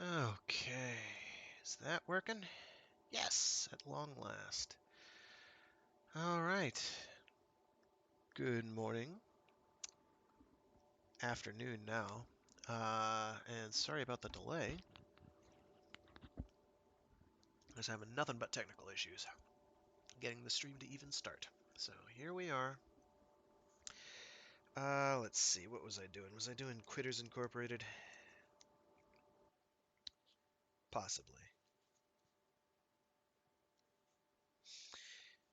Okay, is that working? Yes, at long last. All right. Good morning, afternoon now. And sorry about the delay. I was having nothing but technical issues getting the stream to even start. So here we are. Let's see, what was I doing? Was I doing Quitters Incorporated? Possibly.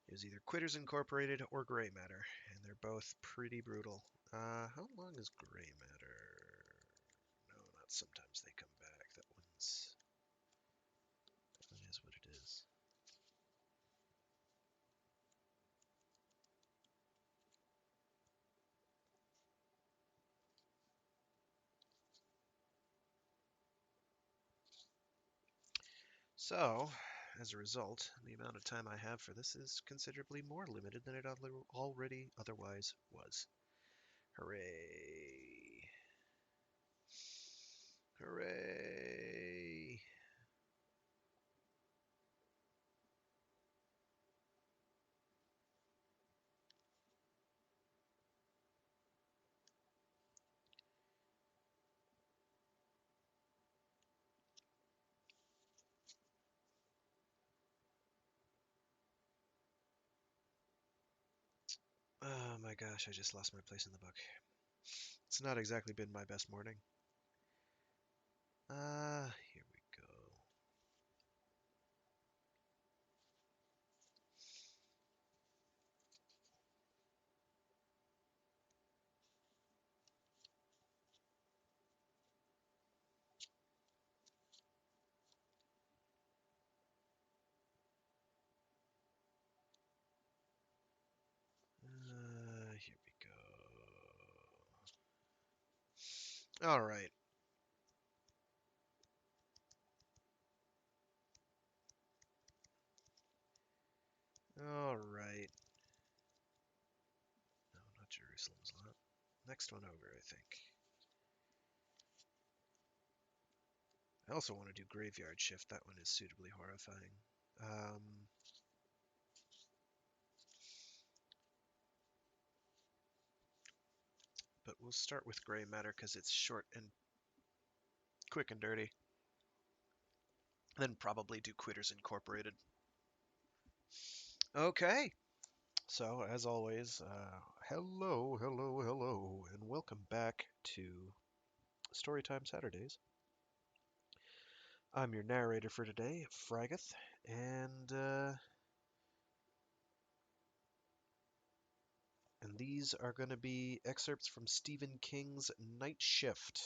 It was either Quitters Incorporated or Gray Matter, and they're both pretty brutal. How long is Gray Matter? No, not sometimes they come back. That one is what it is. So, as a result, the amount of time I have for this is considerably more limited than it already otherwise was. Hooray! Hooray! Oh my gosh, I just lost my place in the book. It's not exactly been my best morning. Here we go. Here we go. All right. All right. No, not Jerusalem's Lot. Next one over, I think. I also want to do Graveyard Shift. That one is suitably horrifying. But we'll start with Gray Matter because it's short and quick and dirty. Then probably do Quitters Incorporated. Okay. So, as always, hello, hello, hello, and welcome back to Storytime Saturdays. I'm your narrator for today, Fragath, and these are going to be excerpts from Stephen King's Night Shift,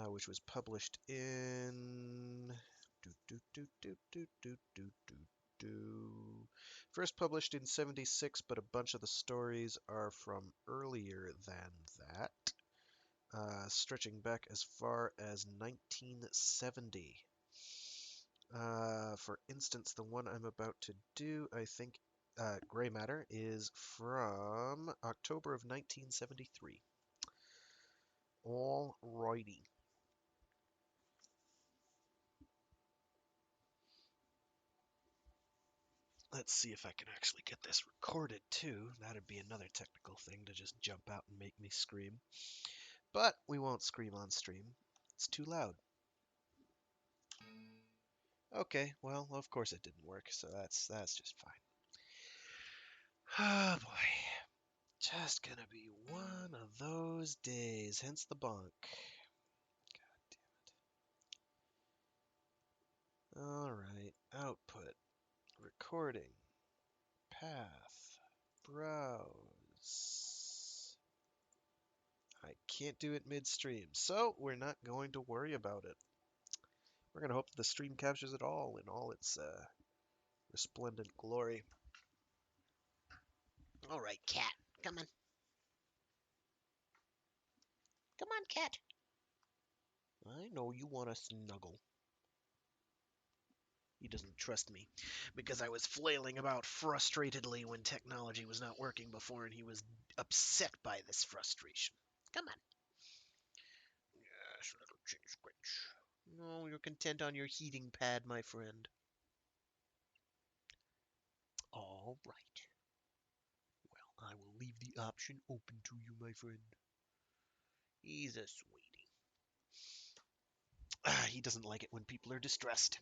which was published in first published in 76, but a bunch of the stories are from earlier than that, stretching back as far as 1970. For instance, the one I'm about to do, I think, Gray Matter, is from October of 1973. Alrighty. Let's see if I can actually get this recorded too. That'd be another technical thing to just jump out and make me scream. But we won't scream on stream. It's too loud. Okay, well, of course it didn't work, so that's just fine. Oh boy. Just gonna be one of those days, hence the bonk. God damn it. Alright, output, recording, path, browse. I can't do it midstream, so we're not going to worry about it. We're going to hope that the stream captures it all in all its resplendent glory. All right, cat. Come on. Come on, cat. I know you want to snuggle. He doesn't trust me because I was flailing about frustratedly when technology was not working before, and he was upset by this frustration. Come on. Yes, little chick squitch. Oh, you're content on your heating pad, my friend. All right. Well, I will leave the option open to you, my friend. He's a sweetie. He doesn't like it when people are distressed.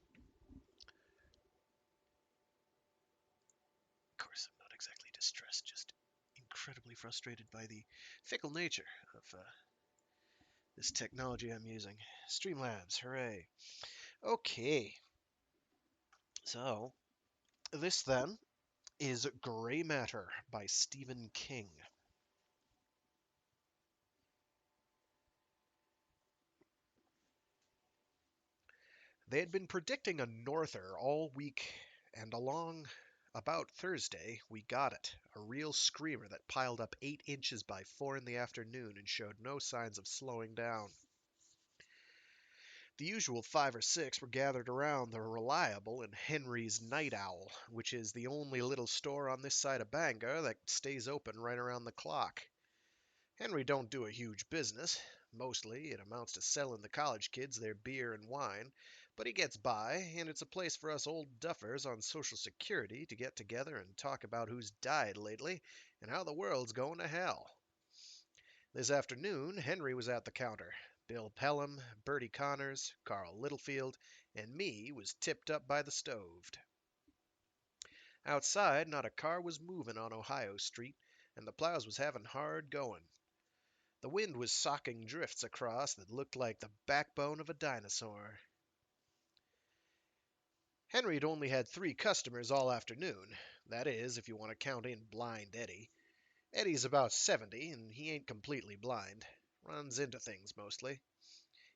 Of course, I'm not exactly distressed, just incredibly frustrated by the fickle nature of this technology I'm using. Streamlabs, hooray. Okay, so this then is Gray Matter by Stephen King. They had been predicting a norther all week, and along about Thursday, we got it. A real screamer that piled up 8 inches by 4 in the afternoon and showed no signs of slowing down. The usual 5 or 6 were gathered around the reliable and Henry's Night Owl, which is the only little store on this side of Bangor that stays open right around the clock. Henry don't do a huge business. Mostly it amounts to selling the college kids their beer and wine, but he gets by, and it's a place for us old duffers on Social Security to get together and talk about who's died lately and how the world's going to hell. This afternoon, Henry was at the counter. Bill Pelham, Bertie Connors, Carl Littlefield, and me was tipped up by the stove. Outside, not a car was moving on Ohio Street, and the plows was having hard going. The wind was socking drifts across that looked like the backbone of a dinosaur. Henry'd only had 3 customers all afternoon. That is, if you want to count in Blind Eddie. Eddie's about 70, and he ain't completely blind. Runs into things mostly.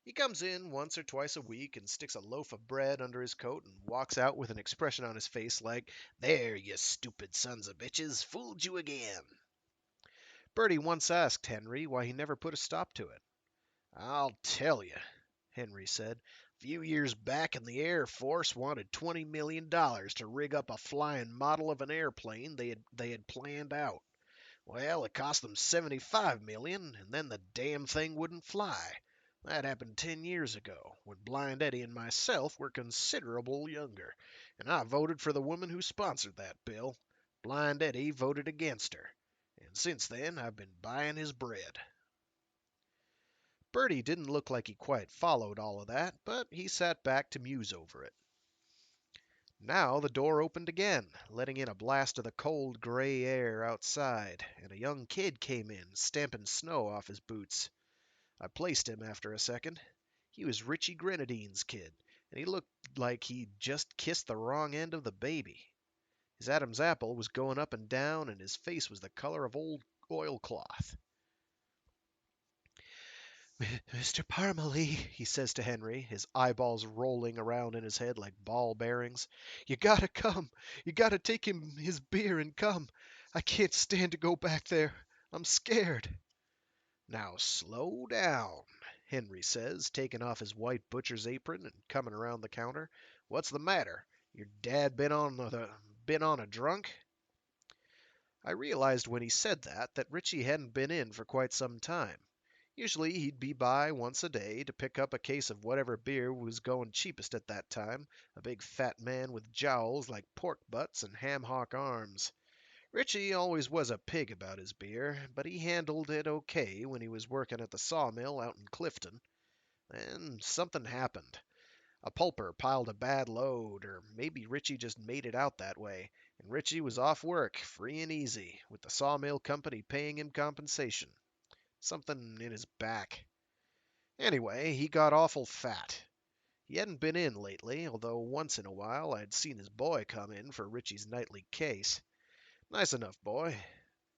He comes in once or twice a week and sticks a loaf of bread under his coat and walks out with an expression on his face like, "There, you stupid sons of bitches, fooled you again." Bertie once asked Henry why he never put a stop to it. "I'll tell you," Henry said. "A few years back in the Air Force wanted $20 million to rig up a flying model of an airplane they had planned out. Well, it cost them $75 million, and then the damn thing wouldn't fly. That happened 10 years ago, when Blind Eddie and myself were considerable younger, and I voted for the woman who sponsored that bill. Blind Eddie voted against her, and since then I've been buying his bread." Bertie didn't look like he quite followed all of that, but he sat back to muse over it. Now the door opened again, letting in a blast of the cold gray air outside, and a young kid came in, stamping snow off his boots. I placed him after a second. He was Richie Grenadine's kid, and he looked like he'd just kissed the wrong end of the baby. His Adam's apple was going up and down, and his face was the color of old oilcloth. "Mr. Parmalee," he says to Henry, his eyeballs rolling around in his head like ball bearings, "you gotta come. You gotta take him his beer and come. I can't stand to go back there. I'm scared." "Now slow down," Henry says, taking off his white butcher's apron and coming around the counter. "What's the matter? Your dad been on a drunk?" I realized when he said that Richie hadn't been in for quite some time. Usually he'd be by once a day to pick up a case of whatever beer was going cheapest at that time, a big fat man with jowls like pork butts and ham hock arms. Richie always was a pig about his beer, but he handled it okay when he was working at the sawmill out in Clifton. Then something happened. A pulper piled a bad load, or maybe Richie just made it out that way, and Richie was off work, free and easy, with the sawmill company paying him compensation. Something in his back. Anyway, he got awful fat. He hadn't been in lately, although once in a while I'd seen his boy come in for Richie's nightly case. Nice enough boy.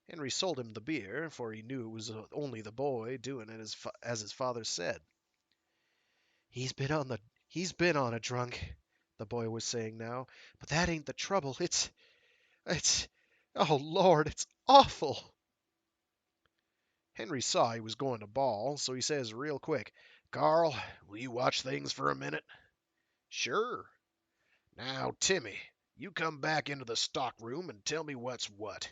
Henry sold him the beer, for he knew it was only the boy doing it as his father said. He's been on a drunk," the boy was saying now, "but that ain't the trouble. It's, oh Lord, it's awful." Henry saw he was going to bawl, so he says real quick, "Carl, will you watch things for a minute?" "Sure." "Now, Timmy, you come back into the stock room and tell me what's what."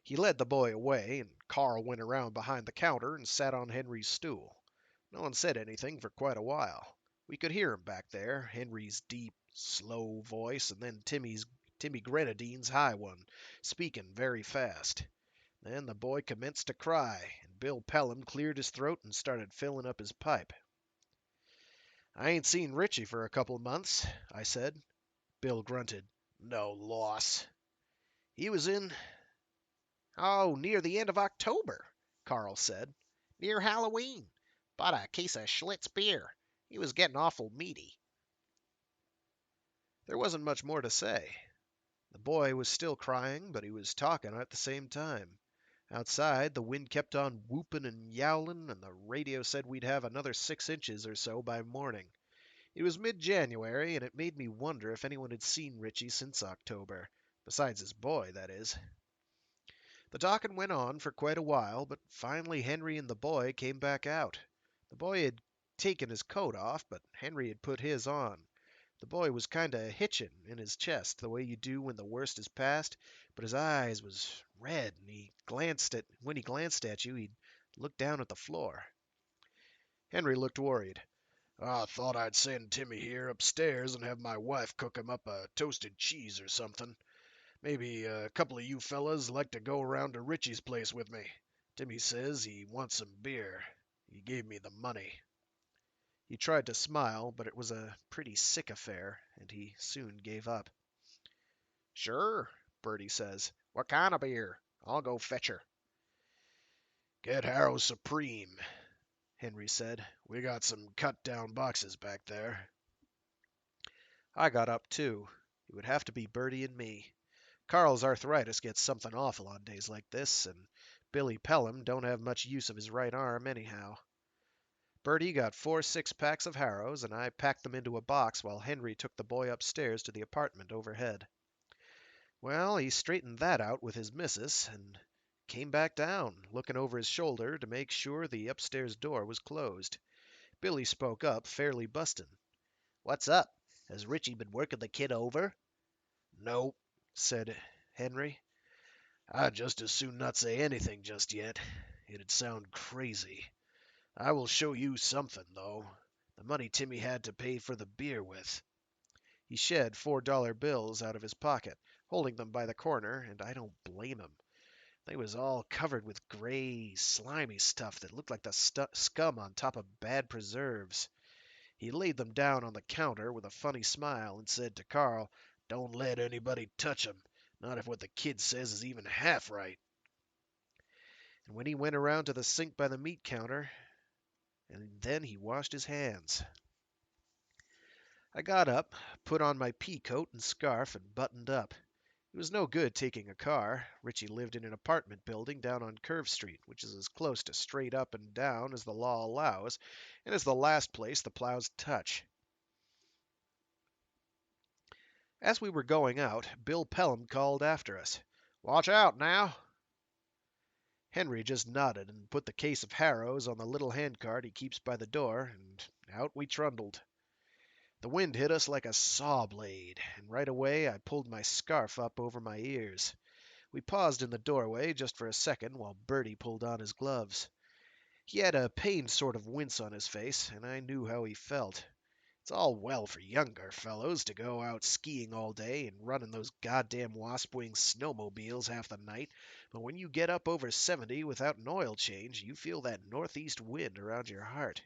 He led the boy away, and Carl went around behind the counter and sat on Henry's stool. No one said anything for quite a while. We could hear him back there, Henry's deep, slow voice, and then Timmy Grenadine's high one, speaking very fast. Then the boy commenced to cry, and Bill Pelham cleared his throat and started filling up his pipe. "I ain't seen Richie for a couple of months," I said. Bill grunted. "No loss." "He was in—" "Oh, near the end of October," Carl said. "Near Halloween. Bought a case of Schlitz beer. He was getting awful meaty." There wasn't much more to say. The boy was still crying, but he was talking at the same time. Outside, the wind kept on whooping and yowling, and the radio said we'd have another 6 inches or so by morning. It was mid-January, and it made me wonder if anyone had seen Richie since October. Besides his boy, that is. The talking went on for quite a while, but finally Henry and the boy came back out. The boy had taken his coat off, but Henry had put his on. The boy was kinda hitchin' in his chest, the way you do when the worst is past, but his eyes was red, and when he glanced at you, he'd look down at the floor. Henry looked worried. "I thought I'd send Timmy here upstairs and have my wife cook him up a toasted cheese or something. Maybe a couple of you fellas like to go around to Richie's place with me. Timmy says he wants some beer. He gave me the money." He tried to smile, but it was a pretty sick affair, and he soon gave up. "Sure," Bertie says. "What kind of beer? I'll go fetch her." "Get Harrow Supreme," Henry said. "We got some cut-down boxes back there." I got up, too. It would have to be Bertie and me. Carl's arthritis gets something awful on days like this, and Billy Pelham don't have much use of his right arm anyhow. Bertie got 4 6-packs of Harrows, and I packed them into a box while Henry took the boy upstairs to the apartment overhead. Well, he straightened that out with his missus, and came back down, looking over his shoulder to make sure the upstairs door was closed. Billy spoke up, fairly bustin'. "What's up? Has Richie been working the kid over?" "Nope," said Henry. "I'd just as soon not say anything just yet. It'd sound crazy. I will show you something, though. The money Timmy had to pay for the beer with." He shed $4 bills out of his pocket, holding them by the corner, and I don't blame him. They was all covered with gray, slimy stuff that looked like the scum on top of bad preserves. He laid them down on the counter with a funny smile and said to Carl, "Don't let anybody touch 'em, not if what the kid says is even half right." And when he went around to the sink by the meat counter, and then he washed his hands. I got up, put on my pea coat and scarf, and buttoned up. It was no good taking a car. Richie lived in an apartment building down on Curve Street, which is as close to straight up and down as the law allows, and is the last place the plows touch. As we were going out, Bill Pelham called after us. "Watch out now." Henry just nodded and put the case of Harrows on the little handcart he keeps by the door, and out we trundled. The wind hit us like a saw blade, and right away I pulled my scarf up over my ears. We paused in the doorway just for a second while Bertie pulled on his gloves. He had a pained sort of wince on his face, and I knew how he felt. It's all well for younger fellows to go out skiing all day and running those goddamn wasp-wing snowmobiles half the night, but when you get up over 70 without an oil change, you feel that northeast wind around your heart.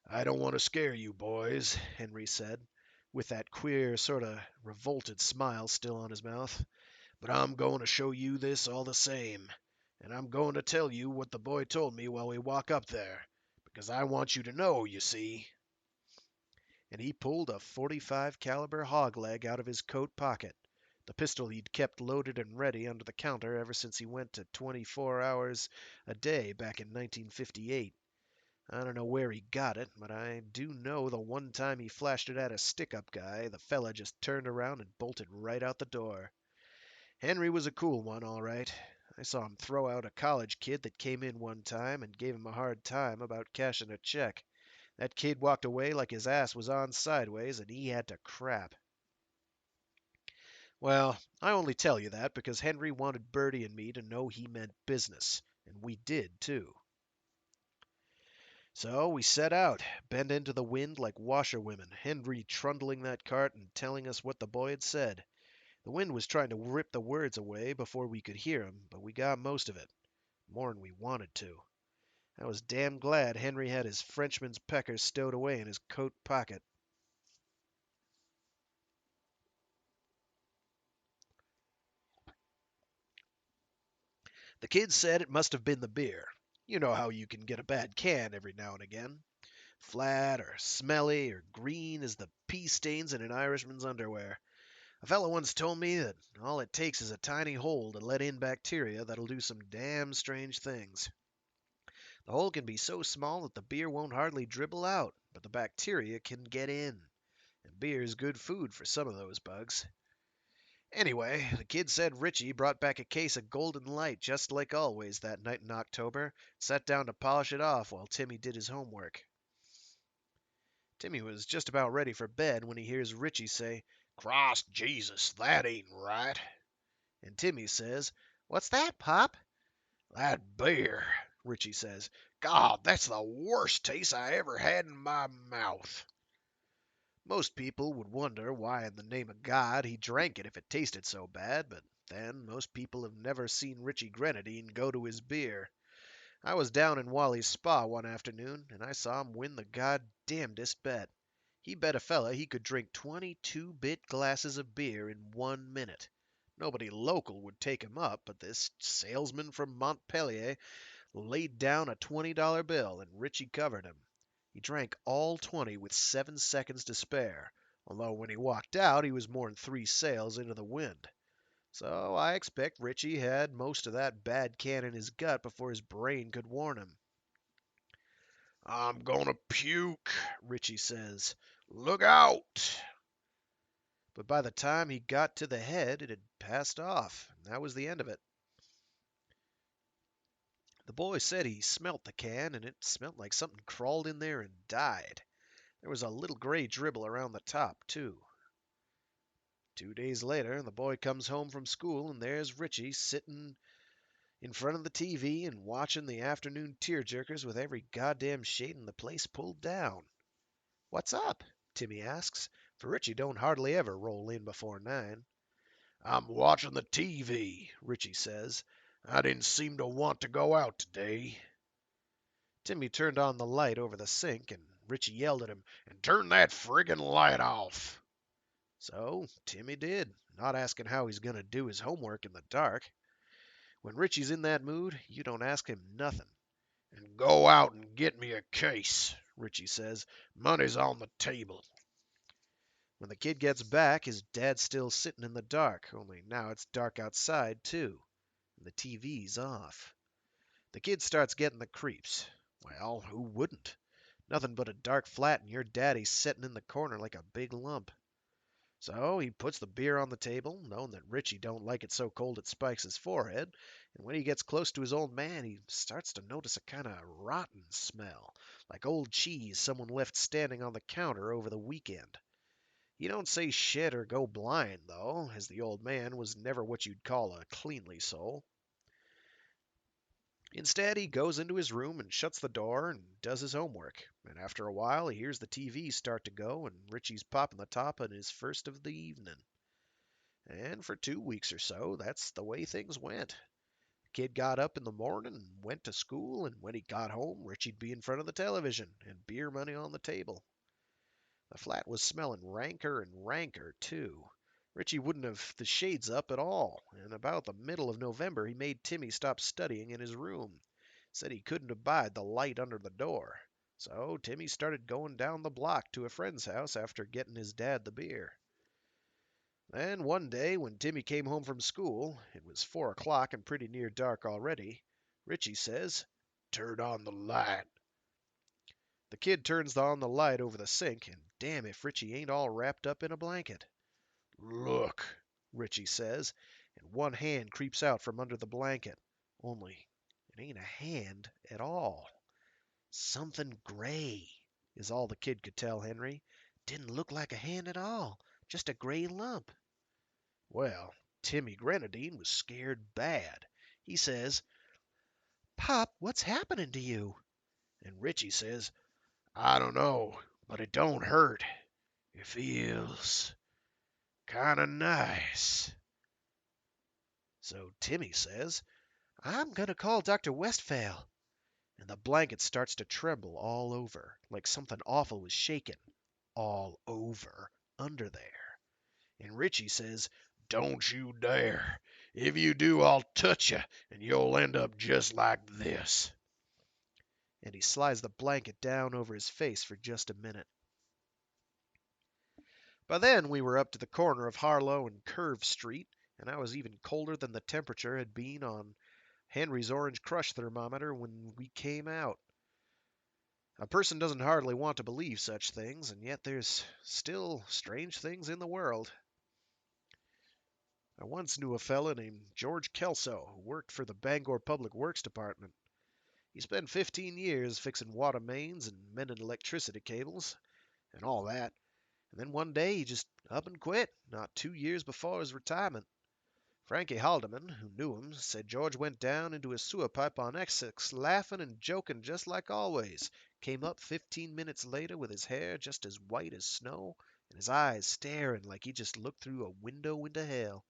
"I don't want to scare you boys," Henry said, with that queer sort of revolted smile still on his mouth, "but I'm going to show you this all the same, and I'm going to tell you what the boy told me while we walk up there, because I want you to know, you see." And he pulled a .45 caliber hog leg out of his coat pocket, the pistol he'd kept loaded and ready under the counter ever since he went to 24 hours a day back in 1958. I don't know where he got it, but I do know the one time he flashed it at a stick-up guy, the fella just turned around and bolted right out the door. Henry was a cool one, all right. I saw him throw out a college kid that came in one time and gave him a hard time about cashing a check. That kid walked away like his ass was on sideways, and he had to crap. Well, I only tell you that because Henry wanted Bertie and me to know he meant business, and we did, too. So we set out, bent into the wind like washerwomen, Henry trundling that cart and telling us what the boy had said. The wind was trying to rip the words away before we could hear 'em, but we got most of it, more'n we wanted to. I was damn glad Henry had his Frenchman's pecker stowed away in his coat pocket. The kids said it must have been the beer. You know how you can get a bad can every now and again. Flat or smelly or green as the pea stains in an Irishman's underwear. A fellow once told me that all it takes is a tiny hole to let in bacteria that'll do some damn strange things. The hole can be so small that the beer won't hardly dribble out, but the bacteria can get in. And beer is good food for some of those bugs. Anyway, the kid said Richie brought back a case of Golden Light just like always that night in October, sat down to polish it off while Timmy did his homework. Timmy was just about ready for bed when he hears Richie say, "Christ Jesus, that ain't right." And Timmy says, "What's that, Pop?" "That beer," Richie says. "God, that's the worst taste I ever had in my mouth." Most people would wonder why in the name of God he drank it if it tasted so bad, but then most people have never seen Richie Grenadine go to his beer. I was down in Wally's spa one afternoon, and I saw him win the goddamnedest bet. He bet a fella he could drink 22-bit glasses of beer in 1 minute. Nobody local would take him up, but this salesman from Montpelier laid down a $20 bill, and Richie covered him. He drank all 20 with 7 seconds to spare, although when he walked out he was more'n 3 sails into the wind. So I expect Richie had most of that bad can in his gut before his brain could warn him. "I'm gonna puke," Richie says. "Look out!" But by the time he got to the head, it had passed off, and that was the end of it. The boy said he smelt the can, and it smelt like something crawled in there and died. There was a little gray dribble around the top, too. 2 days later, the boy comes home from school, and there's Richie sitting in front of the TV and watching the afternoon tearjerkers with every goddamn shade in the place pulled down. "What's up?" Timmy asks, for Richie don't hardly ever roll in before 9. "I'm watching the TV," Richie says. "I didn't seem to want to go out today." Timmy turned on the light over the sink, and Richie yelled at him, "And turn that friggin' light off." So Timmy did, not asking how he's going to do his homework in the dark. When Richie's in that mood, you don't ask him nothing. "And go out and get me a case," Richie says. "Money's on the table." When the kid gets back, his dad's still sitting in the dark, only now it's dark outside, too, and the TV's off. The kid starts getting the creeps. Well, who wouldn't? Nothing but a dark flat and your daddy sitting in the corner like a big lump. So he puts the beer on the table, knowing that Richie don't like it so cold it spikes his forehead, and when he gets close to his old man, he starts to notice a kind of rotten smell, like old cheese someone left standing on the counter over the weekend. He don't say shit or go blind, though, as the old man was never what you'd call a cleanly soul. Instead, he goes into his room and shuts the door and does his homework. And after a while, he hears the TV start to go, and Richie's popping the top on his first of the evening. And for 2 weeks or so, that's the way things went. The kid got up in the morning and went to school, and when he got home, Richie'd be in front of the television and beer money on the table. The flat was smelling ranker and ranker, too. Richie wouldn't have the shades up at all, and about the middle of November he made Timmy stop studying in his room. Said he couldn't abide the light under the door. So Timmy started going down the block to a friend's house after getting his dad the beer. Then one day when Timmy came home from school, it was 4 o'clock and pretty near dark already, Richie says, "Turn on the light." The kid turns on the light over the sink, and damn if Richie ain't all wrapped up in a blanket. "Look," Richie says, and one hand creeps out from under the blanket. Only it ain't a hand at all. Something gray, is all the kid could tell Henry. Didn't look like a hand at all, just a gray lump. Well, Timmy Grenadine was scared bad. He says, "Pop, what's happening to you?" And Richie says, I don't know, but it don't hurt. It feels kind of nice. So Timmy says, I'm going to call Dr. Westphal. And the blanket starts to tremble all over, like something awful was shaking all over under there. And Richie says, Don't you dare. If you do, I'll touch you, and you'll end up just like this. And he slides the blanket down over his face for just a minute. By then, we were up to the corner of Harlow and Curve Street, and I was even colder than the temperature had been on Henry's orange crush thermometer when we came out. A person doesn't hardly want to believe such things, and yet there's still strange things in the world. I once knew a fellow named George Kelso who worked for the Bangor Public Works Department. He spent 15 years fixing water mains and mending electricity cables and all that, and then one day he just up and quit, not 2 years before his retirement. Frankie Haldeman, who knew him, said George went down into his sewer pipe on Essex, laughing and joking just like always. Came up 15 minutes later with his hair just as white as snow and his eyes staring like he just looked through a window into hell.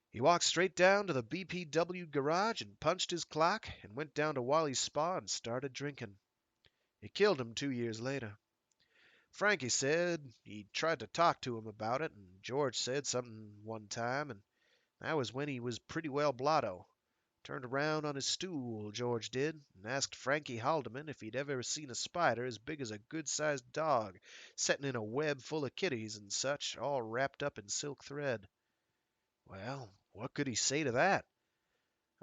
He walked straight down to the BPW garage and punched his clock and went down to Wally's Spa and started drinking. It killed him 2 years later. Frankie said he tried to talk to him about it, and George said something one time, and that was when he was pretty well blotto. Turned around on his stool, George did, and asked Frankie Haldeman if he'd ever seen a spider as big as a good-sized dog, settin' in a web full of kitties and such, all wrapped up in silk thread. Well, what could he say to that?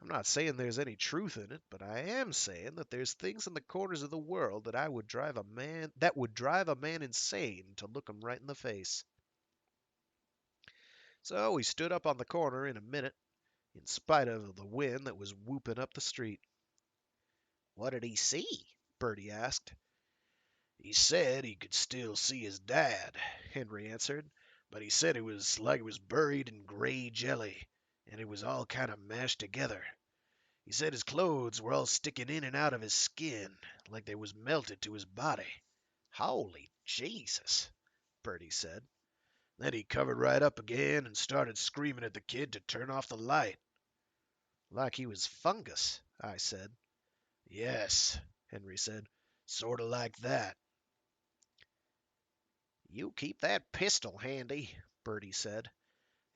I'm not saying there's any truth in it, but I am saying that there's things in the corners of the world that would drive a man insane to look 'em right in the face. So we stood up on the corner in a minute, in spite of the wind that was whooping up the street. What did he see? Bertie asked. He said he could still see his dad, Henry answered, but he said it was like it was buried in gray jelly, and it was all kind of mashed together. He said his clothes were all sticking in and out of his skin, like they was melted to his body. Holy Jesus, Bertie said. Then he covered right up again and started screaming at the kid to turn off the light. Like he was fungus, I said. Yes, Henry said. Sort of like that. You keep that pistol handy, Bertie said.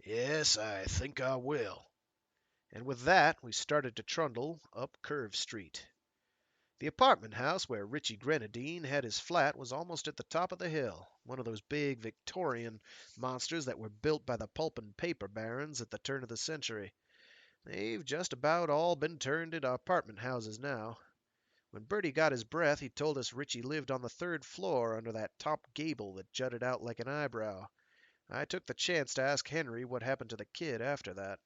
Yes, I think I will. And with that, we started to trundle up Curve Street. The apartment house where Richie Grenadine had his flat was almost at the top of the hill, one of those big Victorian monsters that were built by the pulp and paper barons at the turn of the century. They've just about all been turned into apartment houses now. When Bertie got his breath, he told us Richie lived on the third floor under that top gable that jutted out like an eyebrow. I took the chance to ask Henry what happened to the kid after that.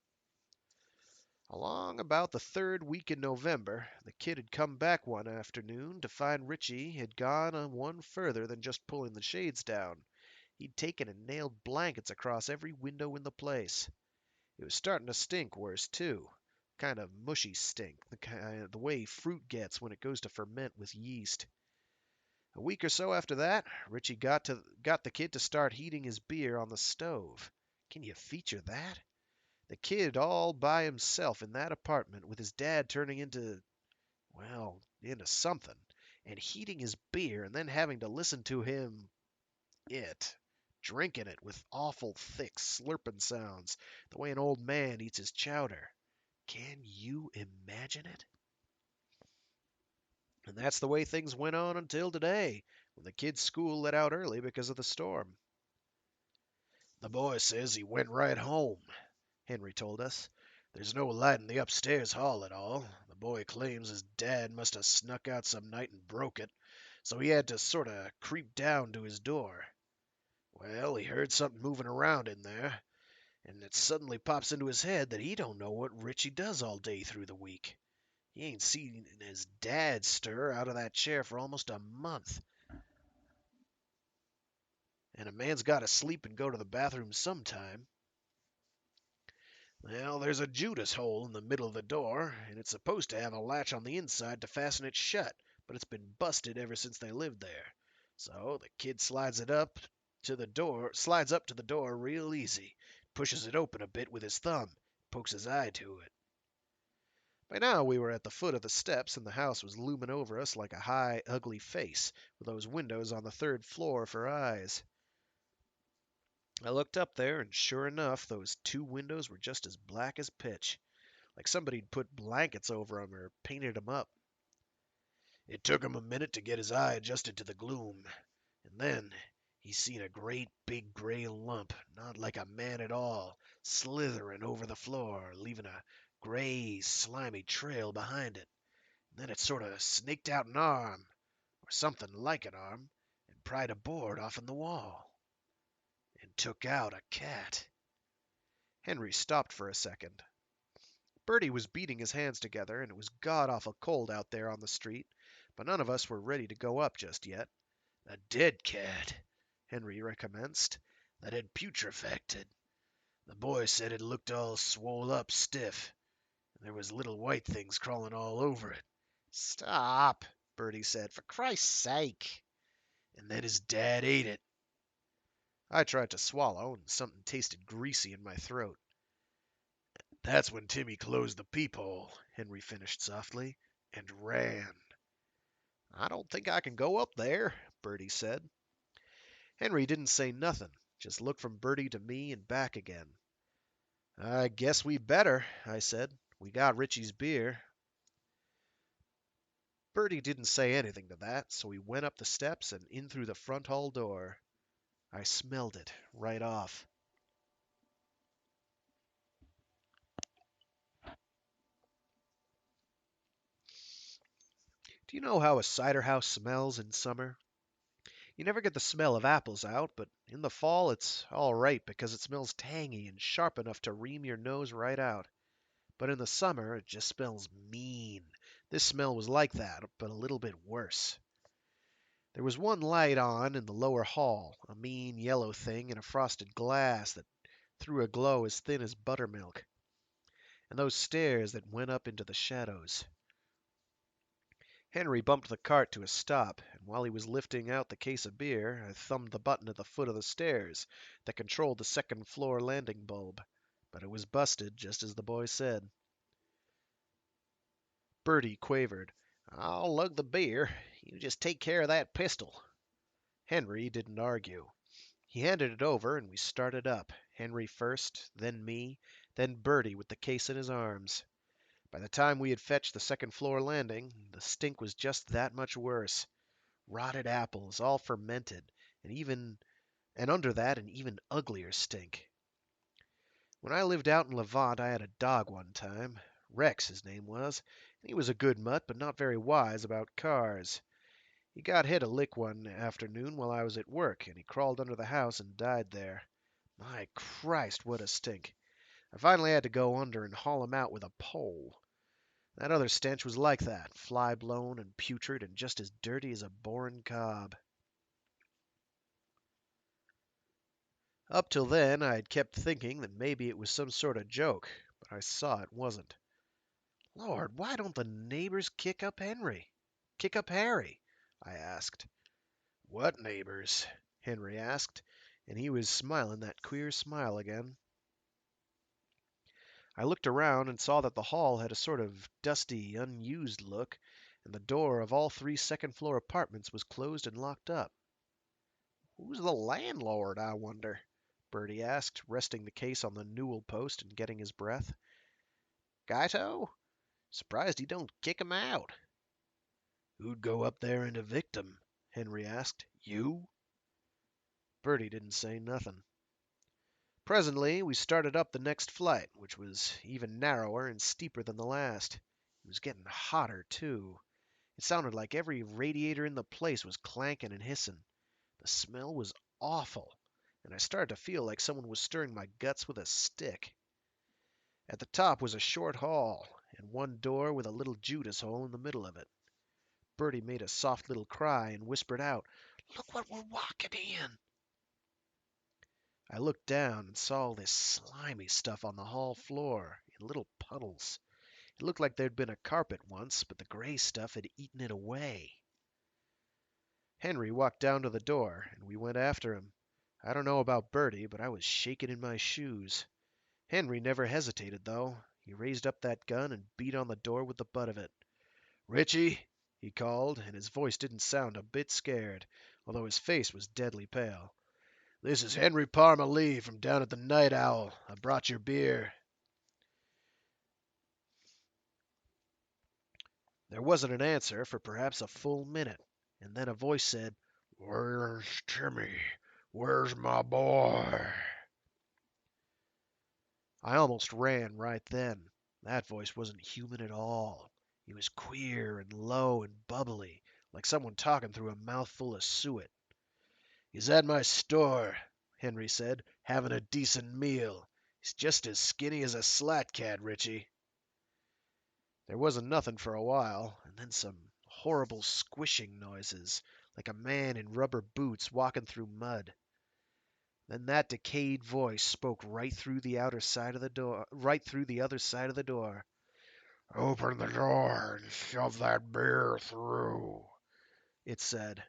Along about the third week in November, the kid had come back one afternoon to find Richie had gone on one further than just pulling the shades down. He'd taken and nailed blankets across every window in the place. It was starting to stink worse, too. Kind of mushy stink, the way fruit gets when it goes to ferment with yeast. A week or so after that, Richie got the kid to start heating his beer on the stove. Can you feature that? The kid all by himself in that apartment with his dad turning into something, and heating his beer and then having to listen to drinking it with awful thick slurping sounds, the way an old man eats his chowder. Can you imagine it? And that's the way things went on until today, when the kid's school let out early because of the storm. The boy says he went right home, Henry told us. There's no light in the upstairs hall at all. The boy claims his dad must have snuck out some night and broke it, so he had to sort of creep down to his door. Well, he heard something moving around in there, and it suddenly pops into his head that he don't know what Richie does all day through the week. He ain't seen his dad stir out of that chair for almost a month. And a man's got to sleep and go to the bathroom sometime. Well, there's a Judas hole in the middle of the door, and it's supposed to have a latch on the inside to fasten it shut, but it's been busted ever since they lived there. So the kid slides up to the door real easy, pushes it open a bit with his thumb, pokes his eye to it. By now we were at the foot of the steps, and the house was looming over us like a high, ugly face, with those windows on the third floor for eyes. I looked up there, and sure enough, those two windows were just as black as pitch, like somebody'd put blankets over 'em or painted 'em up. It took him a minute to get his eye adjusted to the gloom, and then he seen a great big gray lump, not like a man at all, slithering over the floor, leaving a gray, slimy trail behind it. And then it sort of snaked out an arm, or something like an arm, and pried a board off in the wall, and took out a cat. Henry stopped for a second. Bertie was beating his hands together, and it was god awful cold out there on the street, but none of us were ready to go up just yet. A dead cat, Henry recommenced, that had putrefacted. The boy said it looked all swole up stiff, and there was little white things crawling all over it. Stop, Bertie said, for Christ's sake. And then his dad ate it. I tried to swallow, and something tasted greasy in my throat. That's when Timmy closed the peephole, Henry finished softly, and ran. I don't think I can go up there, Bertie said. Henry didn't say nothing, just looked from Bertie to me and back again. I guess we better, I said. We got Richie's beer. Bertie didn't say anything to that, so we went up the steps and in through the front hall door. I smelled it right off. Do you know how a cider house smells in summer? You never get the smell of apples out, but in the fall it's all right because it smells tangy and sharp enough to ream your nose right out. But in the summer it just smells mean. This smell was like that, but a little bit worse. There was one light on in the lower hall, a mean yellow thing in a frosted glass that threw a glow as thin as buttermilk, and those stairs that went up into the shadows. Henry bumped the cart to a stop, and while he was lifting out the case of beer, I thumbed the button at the foot of the stairs that controlled the second floor landing bulb, but it was busted, just as the boy said. Bertie quavered, "I'll lug the beer. You just take care of that pistol." Henry didn't argue. He handed it over, and we started up, Henry first, then me, then Bertie with the case in his arms. By the time we had fetched the second floor landing, the stink was just that much worse. Rotted apples, all fermented, and under that an even uglier stink. When I lived out in Levant, I had a dog one time. Rex, his name was, and he was a good mutt, but not very wise about cars. He got hit a lick one afternoon while I was at work, and he crawled under the house and died there. My Christ, what a stink. I finally had to go under and haul him out with a pole. That other stench was like that, fly-blown and putrid and just as dirty as a boring cob. Up till then, I had kept thinking that maybe it was some sort of joke, but I saw it wasn't. Lord, why don't the neighbors kick up Henry? Kick up Harry? I asked. What neighbors? Henry asked, and he was smiling that queer smile again. I looked around and saw that the hall had a sort of dusty, unused look, and the door of all three second-floor apartments was closed and locked up. "Who's the landlord, I wonder?" Bertie asked, resting the case on the newel post and getting his breath. "Guyto? Surprised he don't kick 'em out." "Who'd go up there and evict 'em?" Henry asked. "You?" Bertie didn't say nothing. Presently we started up the next flight, which was even narrower and steeper than the last. It was getting hotter, too. It sounded like every radiator in the place was clanking and hissing. The smell was awful, and I started to feel like someone was stirring my guts with a stick. At the top was a short hall, and one door with a little Judas hole in the middle of it. Bertie made a soft little cry and whispered out, "Look what we're walking in!" I looked down and saw all this slimy stuff on the hall floor, in little puddles. It looked like there'd been a carpet once, but the gray stuff had eaten it away. Henry walked down to the door, and we went after him. I don't know about Bertie, but I was shaking in my shoes. Henry never hesitated, though. He raised up that gun and beat on the door with the butt of it. "Richie," he called, and his voice didn't sound a bit scared, although his face was deadly pale. "This is Henry Parma Lee from down at the Night Owl. I brought your beer." There wasn't an answer for perhaps a full minute, and then a voice said, "Where's Timmy? Where's my boy?" I almost ran right then. That voice wasn't human at all. It was queer and low and bubbly, like someone talking through a mouthful of suet. "He's at my store," Henry said, "having a decent meal. He's just as skinny as a slat cat, Richie." There wasn't nothing for a while, and then some horrible squishing noises, like a man in rubber boots walking through mud. Then that decayed voice spoke right through the outer side of the door, right through the other side of the door. "Open the door and shove that beer through," it said.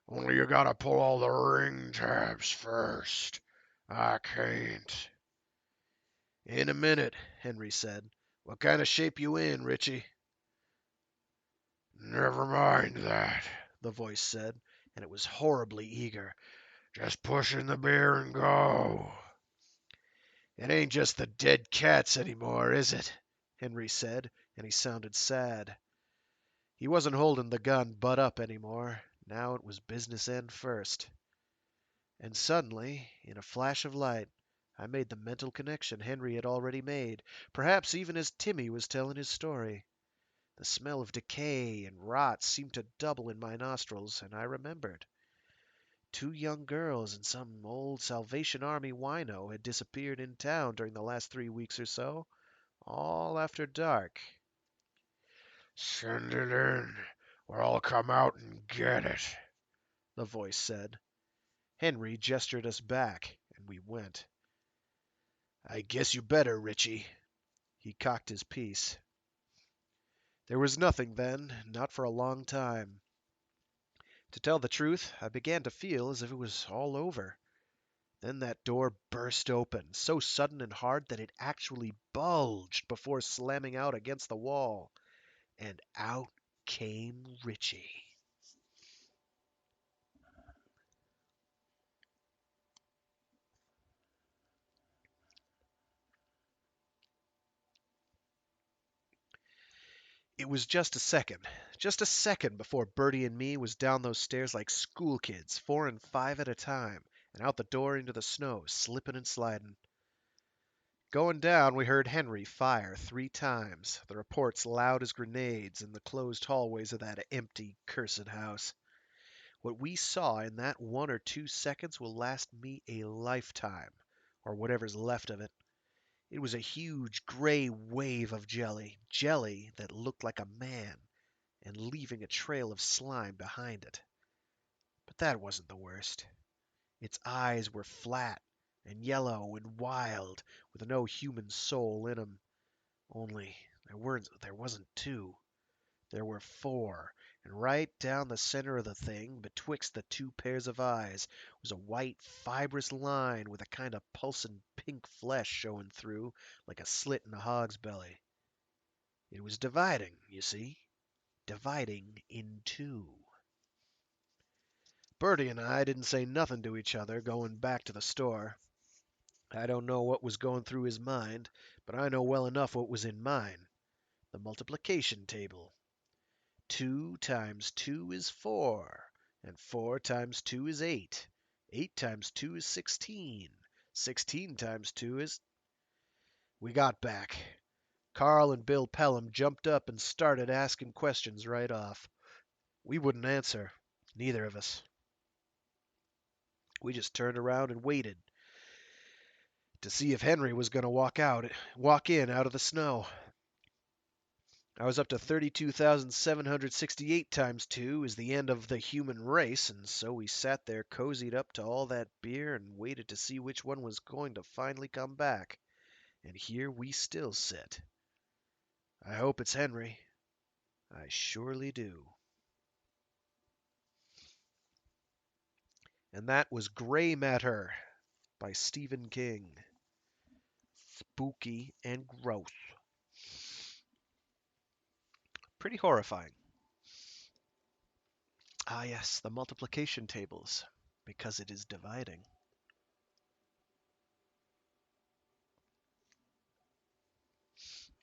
"Only you gotta pull all the ring tabs first. I can't." "In a minute," Henry said. "What kind of shape you in, Richie?" "Never mind that," the voice said, and it was horribly eager. "Just push in the beer and go." "It ain't just the dead cats anymore, is it?" Henry said, and he sounded sad. He wasn't holding the gun butt up anymore. Now it was business end first. And suddenly, in a flash of light, I made the mental connection Henry had already made, perhaps even as Timmy was telling his story. The smell of decay and rot seemed to double in my nostrils, and I remembered. 2 young girls and some old Salvation Army wino had disappeared in town during the last 3 weeks or so, all after dark. "Send it in, or I'll come out and get it," the voice said. Henry gestured us back, and we went. "I guess you better, Richie." He cocked his piece. There was nothing then, not for a long time. To tell the truth, I began to feel as if it was all over. Then that door burst open, so sudden and hard that it actually bulged before slamming out against the wall. And out came Richie. It was just a second before Bertie and me was down those stairs like school kids, 4 and 5 at a time, and out the door into the snow, slipping and sliding. Going down, we heard Henry fire 3 times, the reports loud as grenades in the closed hallways of that empty, cursed house. What we saw in that 1 or 2 seconds will last me a lifetime, or whatever's left of it. It was a huge gray wave of jelly, jelly that looked like a man, and leaving a trail of slime behind it. But that wasn't the worst. Its eyes were flat and yellow and wild, with no human soul in 'em. Only there wasn't 2. There were 4, and right down the center of the thing, betwixt the 2 pairs of eyes, was a white fibrous line with a kind of pulsing pink flesh showing through, like a slit in a hog's belly. It was dividing, you see, dividing in 2. Bertie and I didn't say nothing to each other going back to the store. I don't know what was going through his mind, but I know well enough what was in mine. The multiplication table. 2 times 2 is 4, and 4 times 2 is 8. 8 times 2 is 16. 16 times 2 is... We got back. Carl and Bill Pelham jumped up and started asking questions right off. We wouldn't answer, neither of us. We just turned around and waited to see if Henry was going to walk in out of the snow. I was up to 32,768 times 2 is the end of the human race, and so we sat there cozied up to all that beer and waited to see which one was going to finally come back. And here we still sit. I hope it's Henry. I surely do. And that was Gray Matter by Stephen King. Spooky and gross. Pretty horrifying. Ah, yes, the multiplication tables, because it is dividing.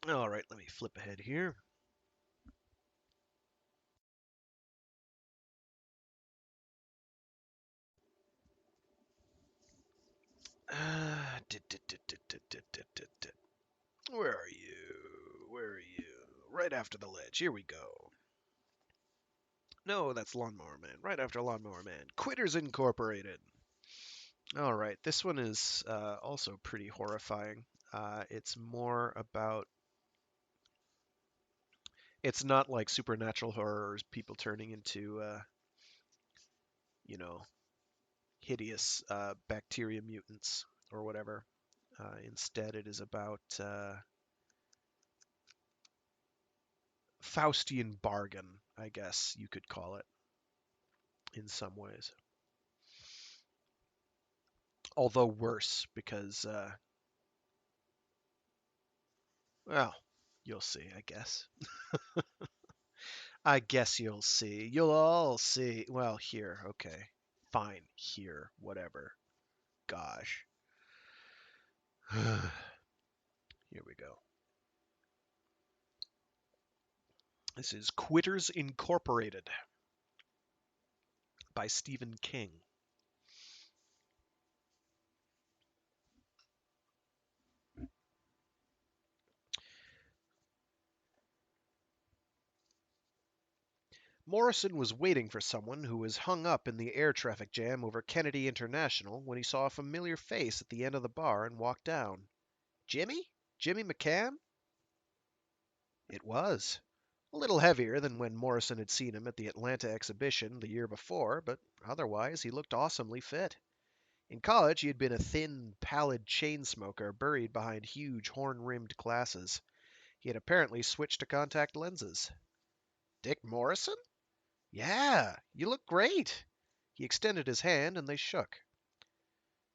All right, let me flip ahead here. Where are you? Where are you? Right after the ledge. Here we go. No, that's Lawnmower Man. Right after Lawnmower Man. Quitters Incorporated. All right, this one is also pretty horrifying. It's more about. It's not like supernatural horrors, people turning into, you know, hideous bacteria mutants or whatever. Instead, it is about Faustian bargain, I guess you could call it, in some ways. Although worse, because, well, you'll see, I guess. I guess you'll see. You'll all see. Well, here, okay. Fine, here, whatever. Gosh. Here we go. This is Quitters Incorporated by Stephen King. Morrison was waiting for someone who was hung up in the air traffic jam over Kennedy International when he saw a familiar face at the end of the bar and walked down. Jimmy? Jimmy McCann? It was. A little heavier than when Morrison had seen him at the Atlanta exhibition the year before, but otherwise he looked awesomely fit. In college, he had been a thin, pallid chain smoker buried behind huge horn-rimmed glasses. He had apparently switched to contact lenses. Dick Morrison? Yeah, you look great. He extended his hand and they shook.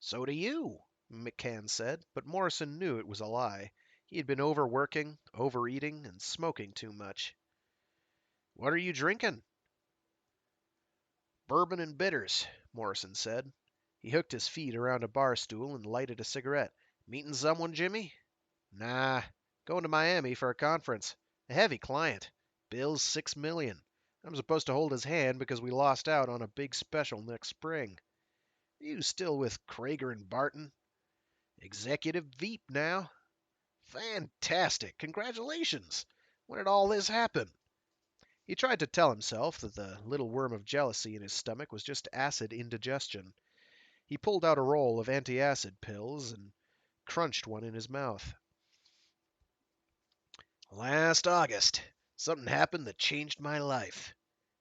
So do you, McCann said, but Morrison knew it was a lie. He had been overworking, overeating, and smoking too much. What are you drinking? Bourbon and bitters, Morrison said. He hooked his feet around a bar stool and lighted a cigarette. Meeting someone, Jimmy? Nah, going to Miami for a conference. A heavy client. Bill's $6 million. I'm supposed to hold his hand because we lost out on a big special next spring. You still with Krager and Barton? Executive Veep now. Fantastic. Congratulations. When did all this happen? He tried to tell himself that the little worm of jealousy in his stomach was just acid indigestion. He pulled out a roll of antacid pills and crunched one in his mouth. Last August, something happened that changed my life.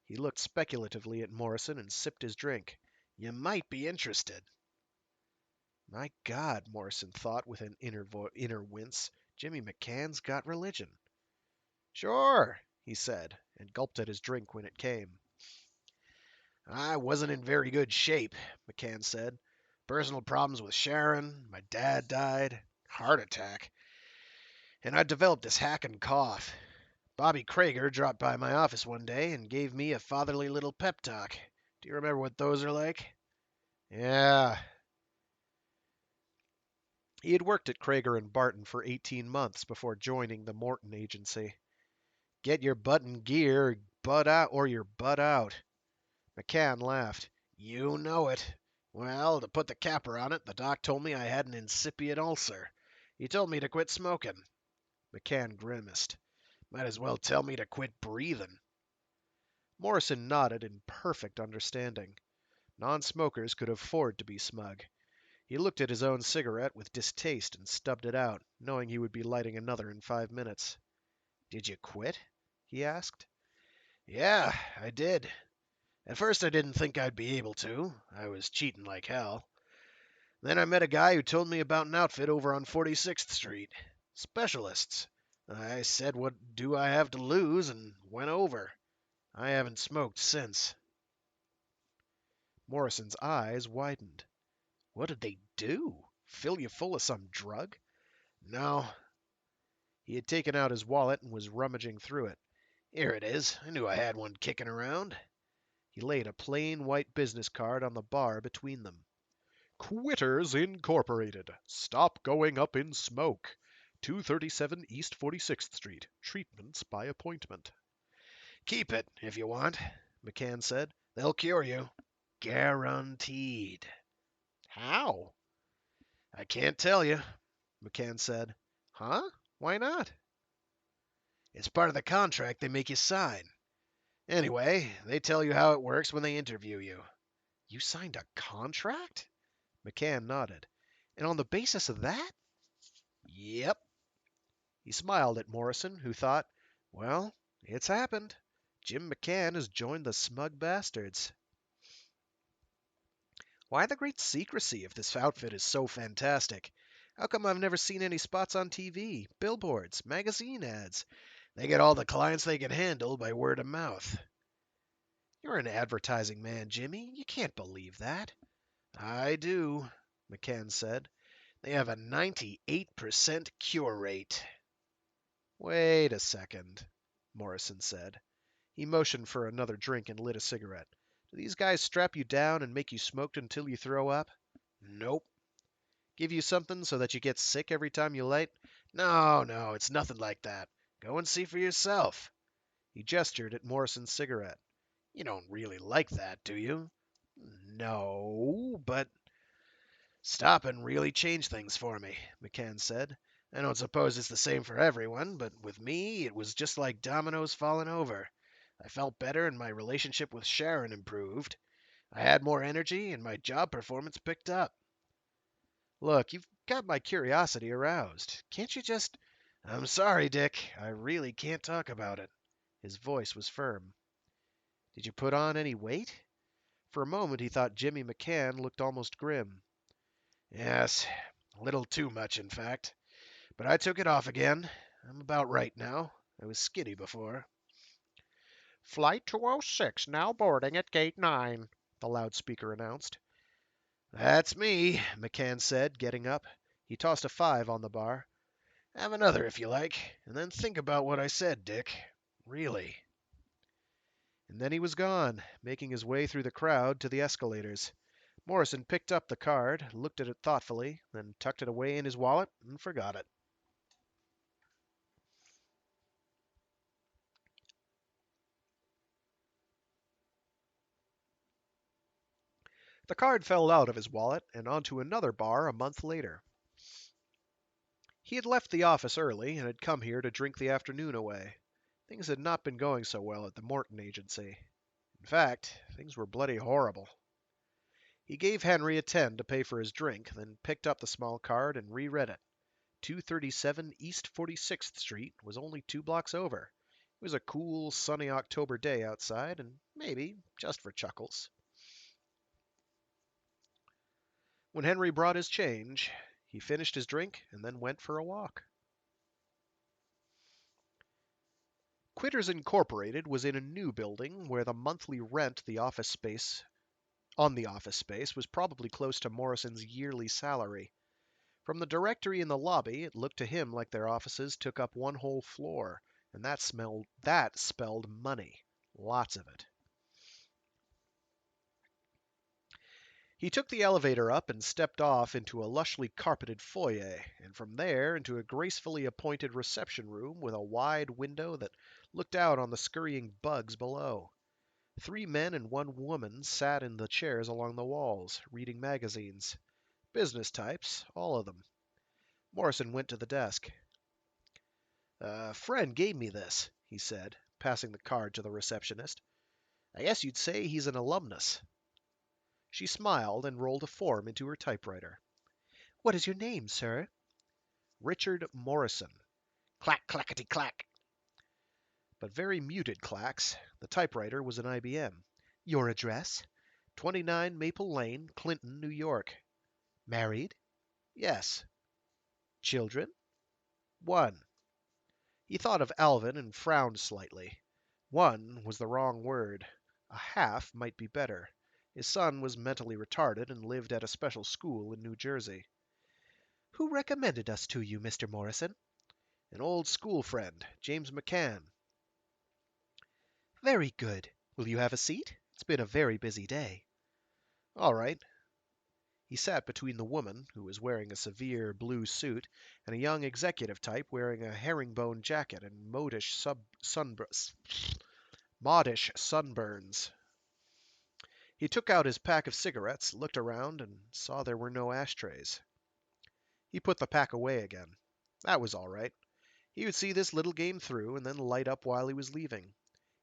He looked speculatively at Morrison and sipped his drink. You might be interested. My God, Morrison thought with an inner wince. Jimmy McCann's got religion. Sure, he said, and gulped at his drink when it came. I wasn't in very good shape, McCann said. Personal problems with Sharon, my dad died, heart attack, and I developed this hacking cough. Bobby Krager dropped by my office one day and gave me a fatherly little pep talk. Do you remember what those are like? Yeah. He had worked at Krager and Barton for 18 months before joining the Morton Agency. Get your butt in gear, butt out, or you're butt out. McCann laughed. You know it. Well, to put the capper on it, the doc told me I had an incipient ulcer. He told me to quit smoking. McCann grimaced. Might as well tell me to quit breathing. Morrison nodded in perfect understanding. Non-smokers could afford to be smug. He looked at his own cigarette with distaste and stubbed it out, knowing he would be lighting another in 5 minutes. Did you quit? He asked. Yeah, I did. At first I didn't think I'd be able to. I was cheating like hell. Then I met a guy who told me about an outfit over on 46th Street. Specialists. I said, what do I have to lose, and went over. I haven't smoked since. Morrison's eyes widened. What did they do? Fill you full of some drug? No. He had taken out his wallet and was rummaging through it. Here it is. I knew I had one kicking around. He laid a plain white business card on the bar between them. Quitters Incorporated. Stop going up in smoke. 237 East 46th Street. Treatments by appointment. Keep it, if you want, McCann said. They'll cure you. Guaranteed. How? I can't tell you, McCann said. Huh? Why not? It's part of the contract they make you sign. Anyway, they tell you how it works when they interview you. You signed a contract? McCann nodded. And on the basis of that? Yep. He smiled at Morrison, who thought, well, it's happened. Jim McCann has joined the smug bastards. Why the great secrecy if this outfit is so fantastic? How come I've never seen any spots on TV, billboards, magazine ads? They get all the clients they can handle by word of mouth. You're an advertising man, Jimmy. You can't believe that. I do, McCann said. They have a 98% cure rate. Wait a second, Morrison said. He motioned for another drink and lit a cigarette. Do these guys strap you down and make you smoke until you throw up? Nope. Give you something so that you get sick every time you light? No, it's nothing like that. Go and see for yourself. He gestured at Morrison's cigarette. You don't really like that, do you? No, but stop and really change things for me, McCann said. I don't suppose it's the same for everyone, but with me, it was just like dominoes falling over. I felt better and my relationship with Sharon improved. I had more energy and my job performance picked up. Look, you've got my curiosity aroused. Can't you just... I'm sorry, Dick. I really can't talk about it. His voice was firm. Did you put on any weight? For a moment he thought Jimmy McCann looked almost grim. Yes, a little too much, in fact. But I took it off again. I'm about right now. I was skinny before. Flight 206 now boarding at gate 9, the loudspeaker announced. That's me, McCann said, getting up. He tossed a 5 on the bar. Have another if you like, and then think about what I said, Dick. Really. And then he was gone, making his way through the crowd to the escalators. Morrison picked up the card, looked at it thoughtfully, then tucked it away in his wallet and forgot it. The card fell out of his wallet and onto another bar a month later. He had left the office early and had come here to drink the afternoon away. Things had not been going so well at the Morton Agency. In fact, things were bloody horrible. He gave Henry a 10 to pay for his drink, then picked up the small card and reread it. 237 East 46th Street was only 2 blocks over. It was a cool, sunny October day outside, and maybe, just for chuckles. When Henry brought his change, he finished his drink and then went for a walk. Quitters Incorporated was in a new building where the monthly rent the office space was probably close to Morrison's yearly salary. From the directory in the lobby, it looked to him like their offices took up one whole floor, and that spelled money. Lots of it. He took the elevator up and stepped off into a lushly carpeted foyer, and from there into a gracefully appointed reception room with a wide window that looked out on the scurrying bugs below. 3 men and 1 woman sat in the chairs along the walls, reading magazines. Business types, all of them. Morrison went to the desk. A friend gave me this, he said, passing the card to the receptionist. I guess you'd say he's an alumnus. She smiled and rolled a form into her typewriter. What is your name, sir? Richard Morrison. Clack, clackety, clack. But very muted clacks. The typewriter was an IBM. Your address? 29 Maple Lane, Clinton, New York. Married? Yes. Children? 1. He thought of Alvin and frowned slightly. One was the wrong word. A half might be better. His son was mentally retarded and lived at a special school in New Jersey. "Who recommended us to you, Mr. Morrison?" "An old school friend, James McCann." "Very good. Will you have a seat? It's been a very busy day." "All right." He sat between the woman, who was wearing a severe blue suit, and a young executive type wearing a herringbone jacket and modish sunburns. He took out his pack of cigarettes, looked around, and saw there were no ashtrays. He put the pack away again. That was all right. He would see this little game through and then light up while he was leaving.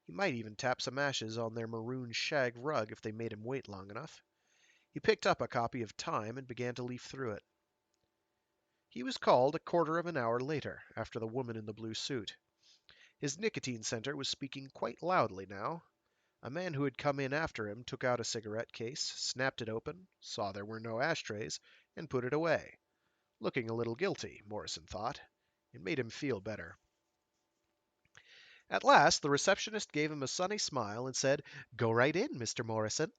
He might even tap some ashes on their maroon shag rug if they made him wait long enough. He picked up a copy of Time and began to leaf through it. He was called a quarter of an hour later, after the woman in the blue suit. His nicotine center was speaking quite loudly now. A man who had come in after him took out a cigarette case, snapped it open, saw there were no ashtrays, and put it away. Looking a little guilty, Morrison thought. It made him feel better. At last the receptionist gave him a sunny smile and said, "Go right in, Mr. Morrison."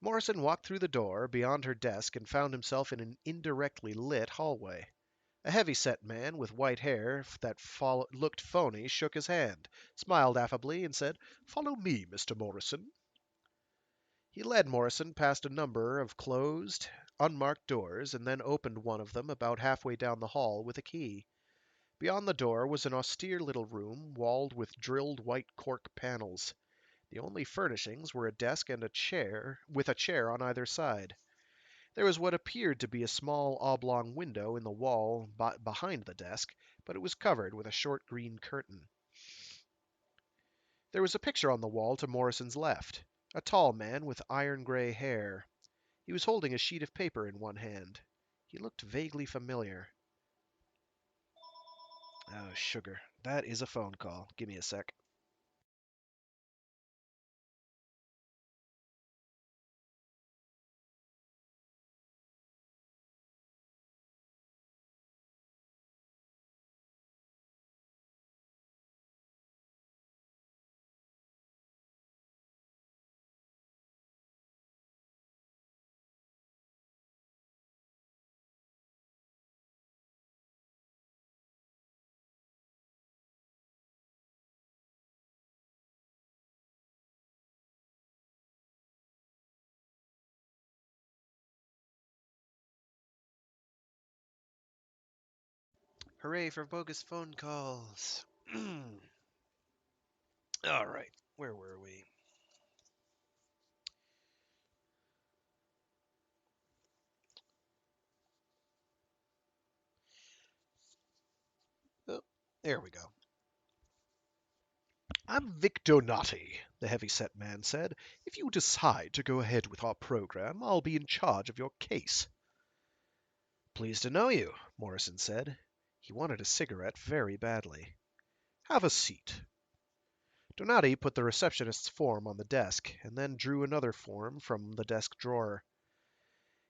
Morrison walked through the door, beyond her desk, and found himself in an indirectly lit hallway. A heavy-set man with white hair that looked phony shook his hand, smiled affably, and said, "Follow me, Mr. Morrison." He led Morrison past a number of closed, unmarked doors, and then opened one of them about halfway down the hall with a key. Beyond the door was an austere little room, walled with drilled white cork panels. The only furnishings were a desk and a chair, with a chair on either side. There was what appeared to be a small oblong window in the wall behind the desk, but it was covered with a short green curtain. There was a picture on the wall to Morrison's left, a tall man with iron-gray hair. He was holding a sheet of paper in one hand. He looked vaguely familiar. Oh, sugar. That is a phone call. Give me a sec. Hooray for bogus phone calls. All right. Where were we? Oh, there we go. "I'm Vic Donati," the heavy-set man said. "If you decide to go ahead with our program, I'll be in charge of your case." "Pleased to know you," Morrison said. He wanted a cigarette very badly. "Have a seat." Donati put the receptionist's form on the desk, and then drew another form from the desk drawer.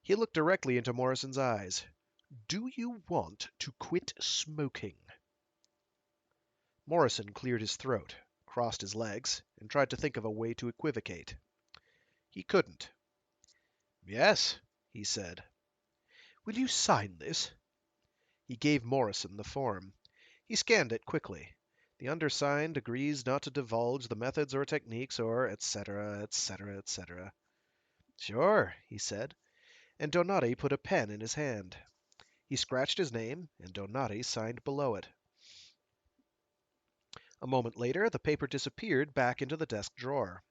He looked directly into Morrison's eyes. "Do you want to quit smoking?" Morrison cleared his throat, crossed his legs, and tried to think of a way to equivocate. He couldn't. "Yes," he said. "Will you sign this?" He gave Morrison the form. He scanned it quickly. "The undersigned agrees not to divulge the methods or techniques or etc., etc., etc." "Sure," he said, and Donati put a pen in his hand. He scratched his name, and Donati signed below it. A moment later the paper disappeared back into the desk drawer.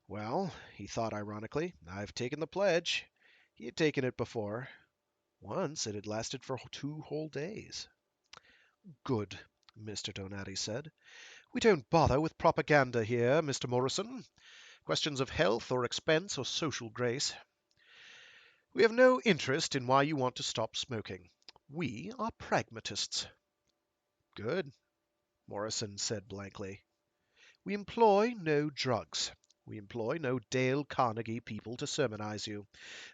"Well," he thought ironically, "I've taken the pledge." He had taken it before. Once it had lasted for 2 whole days. "Good," Mr. Donati said. "We don't bother with propaganda here, Mr. Morrison. Questions of health or expense or social grace. We have no interest in why you want to stop smoking. We are pragmatists." "Good," Morrison said blankly. "We employ no drugs. We employ no Dale Carnegie people to sermonize you.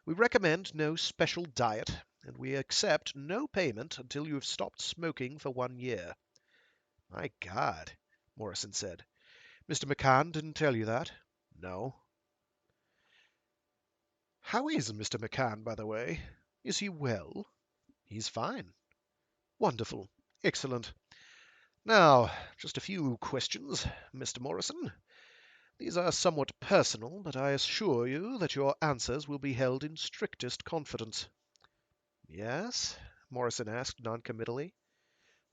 We recommend no special diet. and we accept no payment until you have stopped smoking for 1 year. My God, Morrison said. Mr. McCann didn't tell you that? No. How is Mr. McCann, by the way? Is he well? He's fine. Wonderful. Excellent. Now, just a few questions, Mr. Morrison. These are somewhat personal, but I assure you that your answers will be held in strictest confidence. Yes? Morrison asked noncommittally.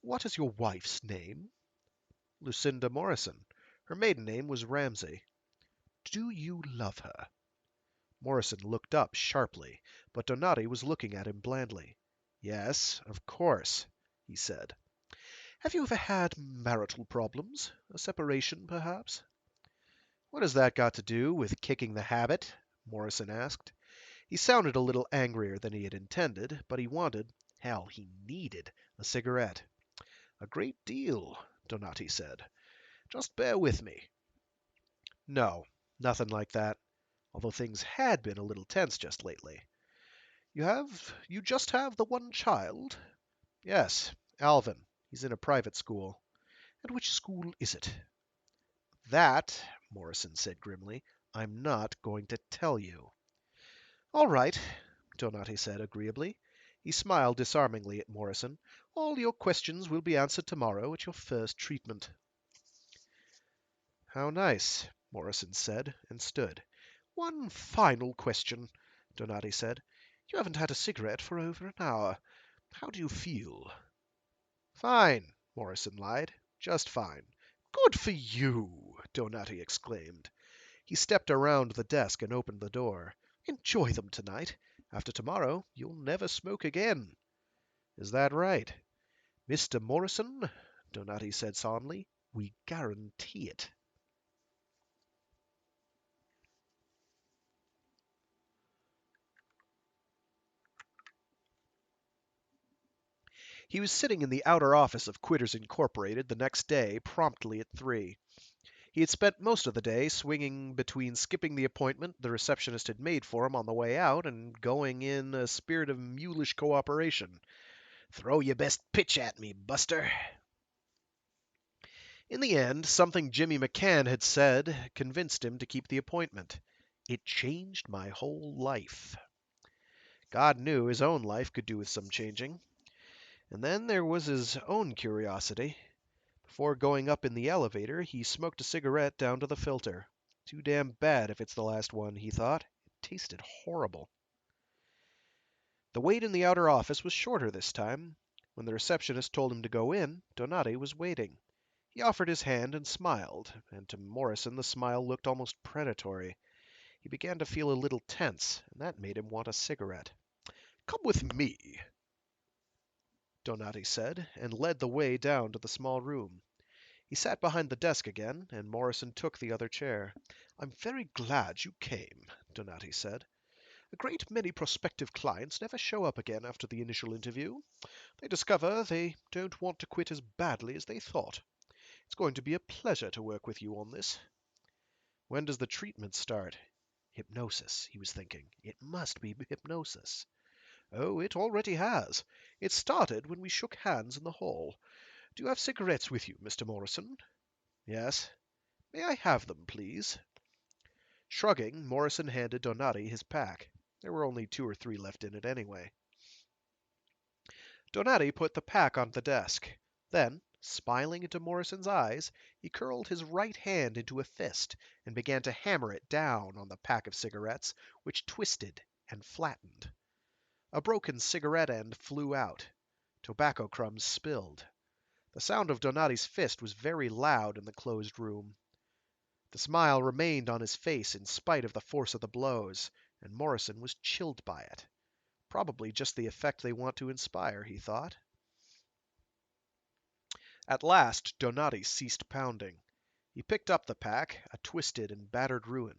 What is your wife's name? Lucinda Morrison. Her maiden name was Ramsay. Do you love her? Morrison looked up sharply, but Donati was looking at him blandly. Yes, of course, he said. Have you ever had marital problems? A separation, perhaps? What has that got to do with kicking the habit? Morrison asked. He sounded a little angrier than he had intended, but he wanted, hell, he needed, a cigarette. A great deal, Donati said. Just bear with me. No, nothing like that, although things had been a little tense just lately. You just have the one child? Yes, Alvin. He's in a private school. And which school is it? That, Morrison said grimly, I'm not going to tell you. All right, Donati said agreeably. He smiled disarmingly at Morrison. All your questions will be answered tomorrow at your first treatment. How nice, Morrison said, and stood. One final question, Donati said. You haven't had a cigarette for over an hour. How do you feel? Fine, Morrison lied. Just fine. Good for you, Donati exclaimed. He stepped around the desk and opened the door. Enjoy them tonight. After tomorrow, you'll never smoke again. Is that right? Mr. Morrison, Donati said solemnly, we guarantee it. He was sitting in the outer office of Quitters Incorporated the next day, promptly at 3. He had spent most of the day swinging between skipping the appointment the receptionist had made for him on the way out and going in a spirit of mulish cooperation. Throw your best pitch at me, Buster. In the end, something Jimmy McCann had said convinced him to keep the appointment. It changed my whole life. God knew his own life could do with some changing. And then there was his own curiosity. Before going up in the elevator, he smoked a cigarette down to the filter. Too damn bad if it's the last one, he thought. It tasted horrible. The wait in the outer office was shorter this time. When the receptionist told him to go in, Donati was waiting. He offered his hand and smiled, and to Morrison the smile looked almost predatory. He began to feel a little tense, and that made him want a cigarette. Come with me, Donati said, and led the way down to the small room. He sat behind the desk again, and Morrison took the other chair. I'm very glad you came, Donati said. A great many prospective clients never show up again after the initial interview. They discover they don't want to quit as badly as they thought. It's going to be a pleasure to work with you on this. When does the treatment start? Hypnosis, he was thinking. It must be hypnosis. Oh, it already has. It started when we shook hands in the hall. Do you have cigarettes with you, Mr. Morrison? Yes. May I have them, please? Shrugging, Morrison handed Donati his pack. There were only 2 or 3 left in it anyway. Donati put the pack on the desk. Then, smiling into Morrison's eyes, he curled his right hand into a fist and began to hammer it down on the pack of cigarettes, which twisted and flattened. A broken cigarette end flew out. Tobacco crumbs spilled. The sound of Donati's fist was very loud in the closed room. The smile remained on his face in spite of the force of the blows, and Morrison was chilled by it. Probably just the effect they want to inspire, he thought. At last Donati ceased pounding. He picked up the pack, a twisted and battered ruin.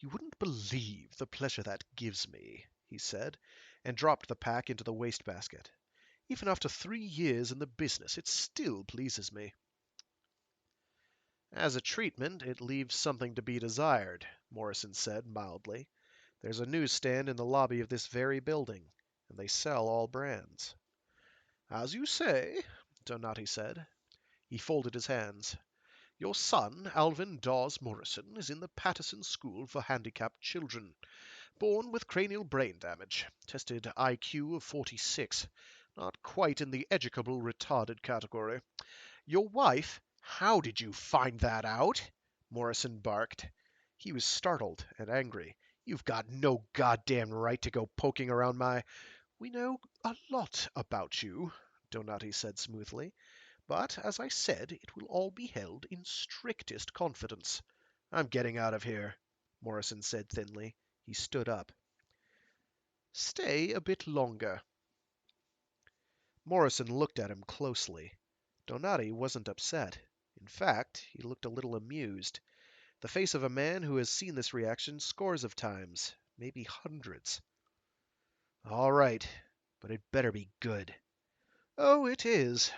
You wouldn't believe the pleasure that gives me, he said, and dropped the pack into the wastebasket. Even after 3 years in the business, it still pleases me. As a treatment, it leaves something to be desired, Morrison said mildly. There's a newsstand in the lobby of this very building. and they sell all brands. As you say, Donati said. He folded his hands. Your son, Alvin Dawes Morrison, is in the Patterson School for Handicapped Children. Born with cranial brain damage. Tested IQ of 46. Not quite in the educable retarded category. Your wife? How did you find that out? Morrison barked. He was startled and angry. You've got no goddamn right to go poking around my... We know a lot about you, Donati said smoothly. But, as I said, it will all be held in strictest confidence. I'm getting out of here, Morrison said thinly. He stood up. Stay a bit longer. Morrison looked at him closely. Donati wasn't upset. In fact, he looked a little amused. The face of a man who has seen this reaction scores of times, maybe hundreds. All right, but it better be good. Oh, it is.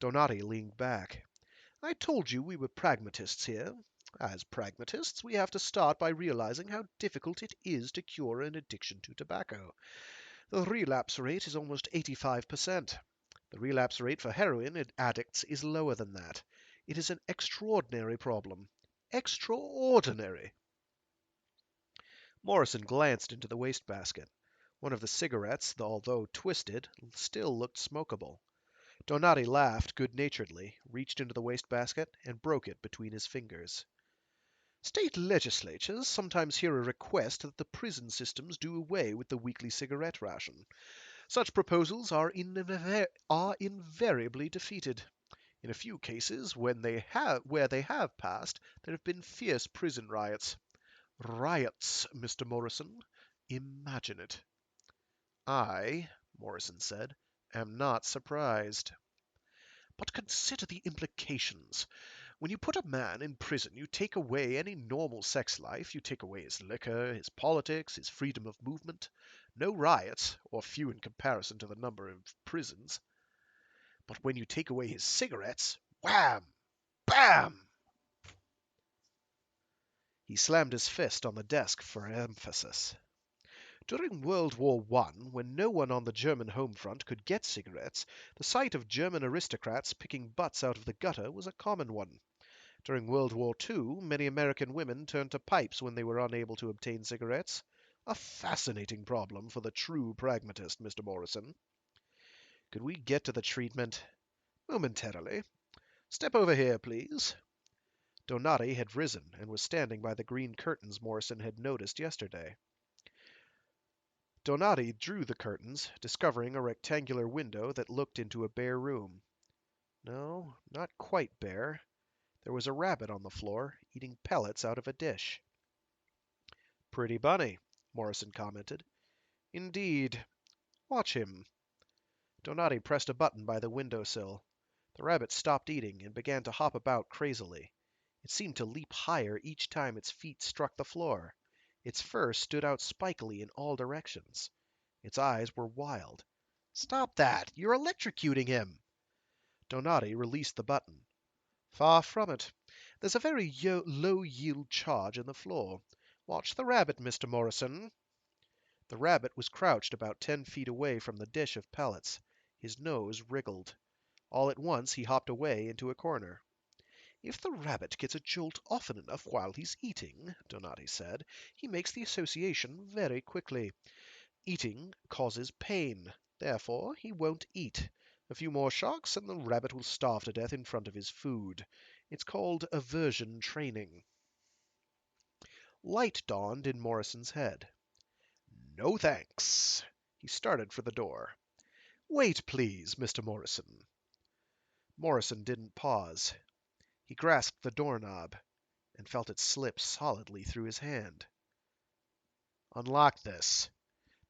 Donati leaned back. I told you we were pragmatists here. As pragmatists, we have to start by realizing how difficult it is to cure an addiction to tobacco. The relapse rate is almost 85%. The relapse rate for heroin addicts is lower than that. It is an extraordinary problem. Extraordinary. Morrison glanced into the wastebasket. One of the cigarettes, although twisted, still looked smokable. Donati laughed good-naturedly, reached into the wastebasket, and broke it between his fingers. State legislatures sometimes hear a request that the prison systems do away with the weekly cigarette ration. Such proposals are invariably defeated. In a few cases, where they have passed, there have been fierce prison riots. Riots, Mr. Morrison. Imagine it. I, Morrison said, am not surprised. But consider the implications. When you put a man in prison, you take away any normal sex life, you take away his liquor, his politics, his freedom of movement. No riots, or few in comparison to the number of prisons. But when you take away his cigarettes, wham! Bam! He slammed his fist on the desk for emphasis. During World War I, when no one on the German home front could get cigarettes, the sight of German aristocrats picking butts out of the gutter was a common one. During World War II, many American women turned to pipes when they were unable to obtain cigarettes. A fascinating problem for the true pragmatist, Mr. Morrison. Could we get to the treatment? Momentarily. Step over here, please. Donati had risen and was standing by the green curtains Morrison had noticed yesterday. Donati drew the curtains, discovering a rectangular window that looked into a bare room. No, not quite bare. There was a rabbit on the floor, eating pellets out of a dish. Pretty bunny, Morrison commented. Indeed. Watch him. Donati pressed a button by the windowsill. The rabbit stopped eating and began to hop about crazily. It seemed to leap higher each time its feet struck the floor. Its fur stood out spikily in all directions. Its eyes were wild. Stop that! You're electrocuting him! Donati released the button. Far from it. There's a very low-yield charge in the floor. Watch the rabbit, Mr. Morrison. The rabbit was crouched about 10 feet away from the dish of pellets. His nose wriggled. All at once he hopped away into a corner. If the rabbit gets a jolt often enough while he's eating, Donati said, he makes the association very quickly. Eating causes pain. Therefore, he won't eat. A few more shocks, and the rabbit will starve to death in front of his food. It's called aversion training. Light dawned in Morrison's head. No thanks. He started for the door. Wait, please, Mr. Morrison. Morrison didn't pause. He grasped the doorknob and felt it slip solidly through his hand. Unlock this.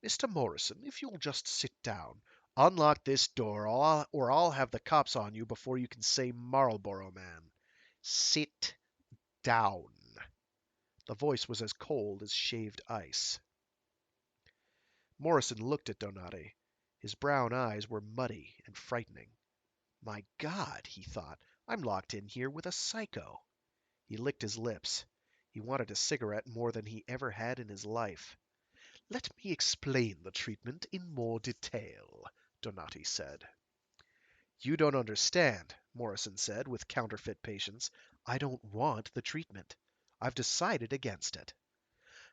Mr. Morrison, if you'll just sit down. Unlock this door, or I'll have the cops on you before you can say Marlboro Man. Sit down. The voice was as cold as shaved ice. Morrison looked at Donati. His brown eyes were muddy and frightening. My God, he thought, I'm locked in here with a psycho. He licked his lips. He wanted a cigarette more than he ever had in his life. Let me explain the treatment in more detail, Donati said. You don't understand, Morrison said with counterfeit patience. I don't want the treatment. I've decided against it.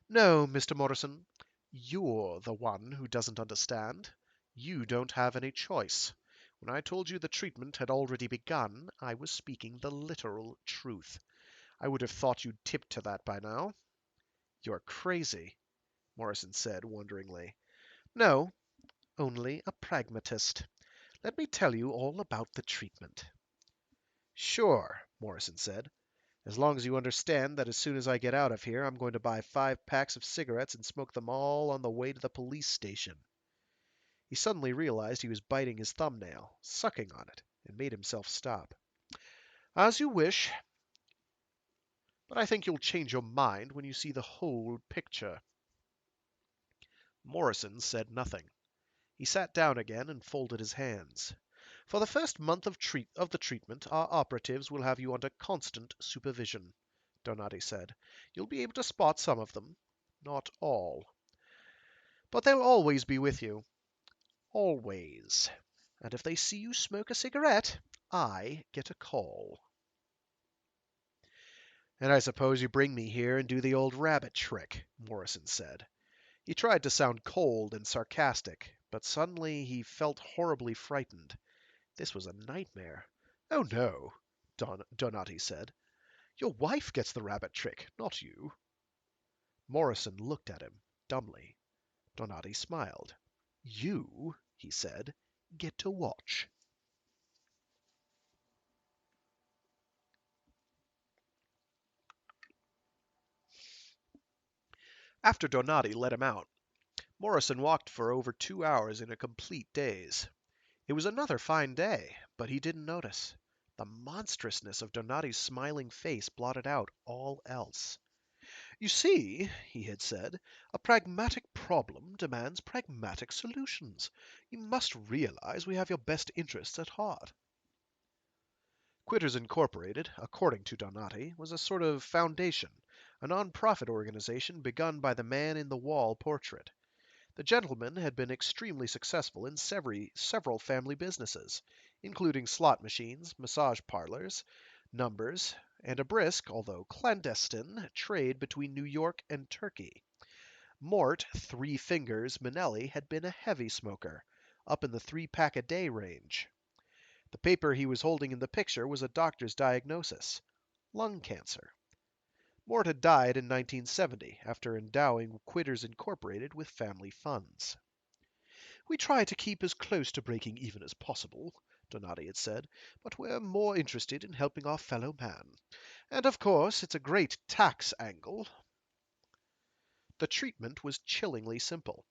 No, Mr. Morrison, you're the one who doesn't understand. You don't have any choice. When I told you the treatment had already begun, I was speaking the literal truth. I would have thought you'd tipped to that by now. You're crazy, Morrison said wonderingly. No, only a pragmatist. Let me tell you all about the treatment. Sure, Morrison said. As long as you understand that as soon as I get out of here, I'm going to buy 5 packs of cigarettes and smoke them all on the way to the police station. He suddenly realized he was biting his thumbnail, sucking on it, and made himself stop. As you wish, but I think you'll change your mind when you see the whole picture. Morrison said nothing. He sat down again and folded his hands. For the first month of the treatment, our operatives will have you under constant supervision, Donati said. You'll be able to spot some of them, not all. But they'll always be with you. Always. And if they see you smoke a cigarette, I get a call. And I suppose you bring me here and do the old rabbit trick, Morrison said. He tried to sound cold and sarcastic, but suddenly he felt horribly frightened. This was a nightmare. Oh no, Donati said. Your wife gets the rabbit trick, not you. Morrison looked at him, dumbly. Donati smiled. You, he said, get to watch. After Donati let him out, Morrison walked for over 2 hours in a complete daze. It was another fine day, but he didn't notice. The monstrousness of Donati's smiling face blotted out all else. You see, he had said, a pragmatic problem demands pragmatic solutions. You must realize we have your best interests at heart. Quitters Incorporated, according to Donati, was a sort of foundation, a non-profit organization begun by the man-in-the-wall portrait. The gentleman had been extremely successful in several family businesses, including slot machines, massage parlors, numbers, and a brisk, although clandestine, trade between New York and Turkey. Mort Three Fingers Manelli had been a heavy smoker, up in the 3-pack-a-day range. The paper he was holding in the picture was a doctor's diagnosis: lung cancer. Mort had died in 1970 after endowing Quitters Incorporated with family funds. We try to keep as close to breaking even as possible, Donati had said, but we're more interested in helping our fellow man. And of course, it's a great tax angle. The treatment was chillingly simple.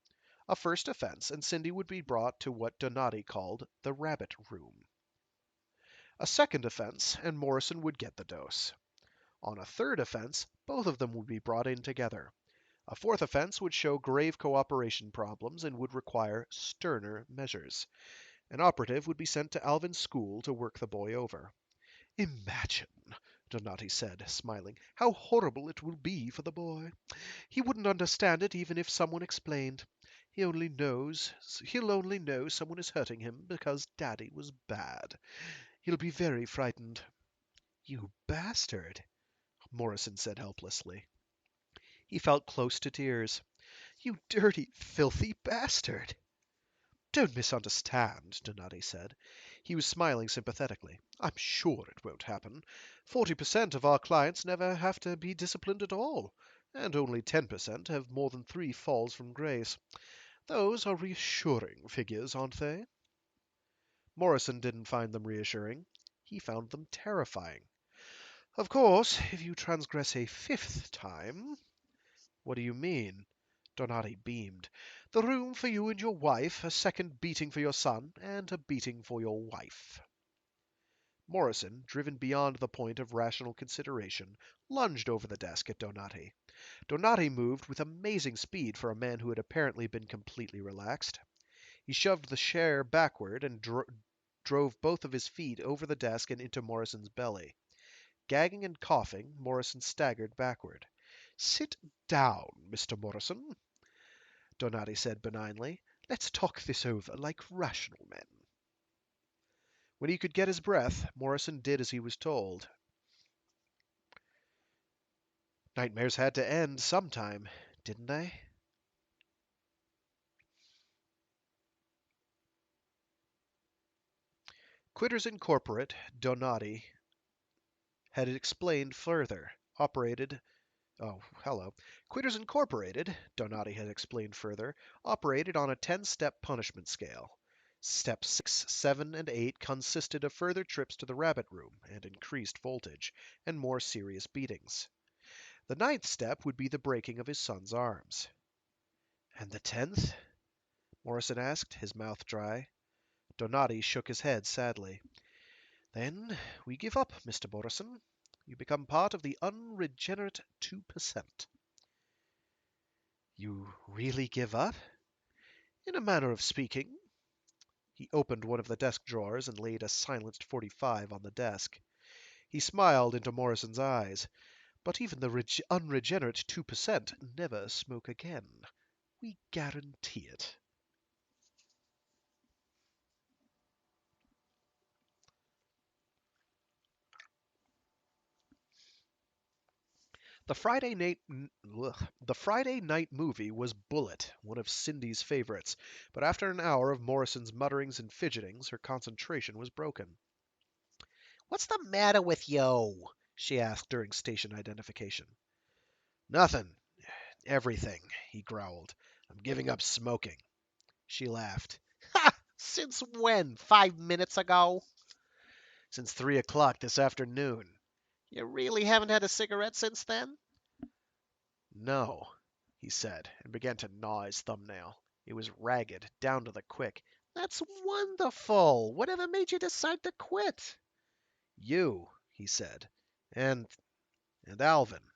A first offense, and Cindy would be brought to what Donati called the rabbit room. A second offense, and Morrison would get the dose. On a third offense, both of them would be brought in together. A fourth offense would show grave cooperation problems and would require sterner measures. An operative would be sent to Alvin's school to work the boy over. Imagine, Donati said, smiling, how horrible it will be for the boy. He wouldn't understand it even if someone explained. He'll only know someone is hurting him because Daddy was bad. He'll be very frightened. You bastard, Morrison said helplessly. He felt close to tears. You dirty, filthy bastard. Don't misunderstand, Donati said. He was smiling sympathetically. I'm sure it won't happen. 40% of our clients never have to be disciplined at all, and only 10% have more than 3 falls from grace. Those are reassuring figures, aren't they? Morrison didn't find them reassuring. He found them terrifying. Of course, if you transgress a 5th time... What do you mean? Donati beamed. The room for you and your wife, a second beating for your son, and a beating for your wife. Morrison, driven beyond the point of rational consideration, lunged over the desk at Donati. Donati moved with amazing speed for a man who had apparently been completely relaxed. He shoved the chair backward and drove both of his feet over the desk and into Morrison's belly. Gagging and coughing, Morrison staggered backward. Sit down, Mr. Morrison. Donati said benignly. Let's talk this over like rational men. When he could get his breath, Morrison did as he was told. Nightmares had to end sometime, didn't they? Quitters Incorporate, Donati had explained further, operated Oh, hello. Quitters Incorporated, Donati had explained further, operated on a 10-step punishment scale. Steps 6, 7, and 8 consisted of further trips to the rabbit room and increased voltage, and more serious beatings. The ninth step would be the breaking of his son's arms. And the 10th? Morrison asked, his mouth dry. Donati shook his head sadly. Then we give up, Mr. Morrison. You become part of the unregenerate 2%. You really give up? In a manner of speaking. He opened one of the desk drawers and laid a silenced .45 on the desk. He smiled into Morrison's eyes. But even the unregenerate 2% never smoke again. We guarantee it. The Friday night movie was Bullet, one of Cindy's favorites, but after an hour of Morrison's mutterings and fidgetings, her concentration was broken. "What's the matter with you?" she asked during station identification. "Nothing. Everything," he growled. "I'm giving up smoking." She laughed. "Ha! Since when? 5 minutes ago?" "Since 3 o'clock this afternoon." "You really haven't had a cigarette since then?" "No," he said, and began to gnaw his thumbnail. It was ragged, down to the quick. "That's wonderful! Whatever made you decide to quit?" "You," he said, "and Alvin."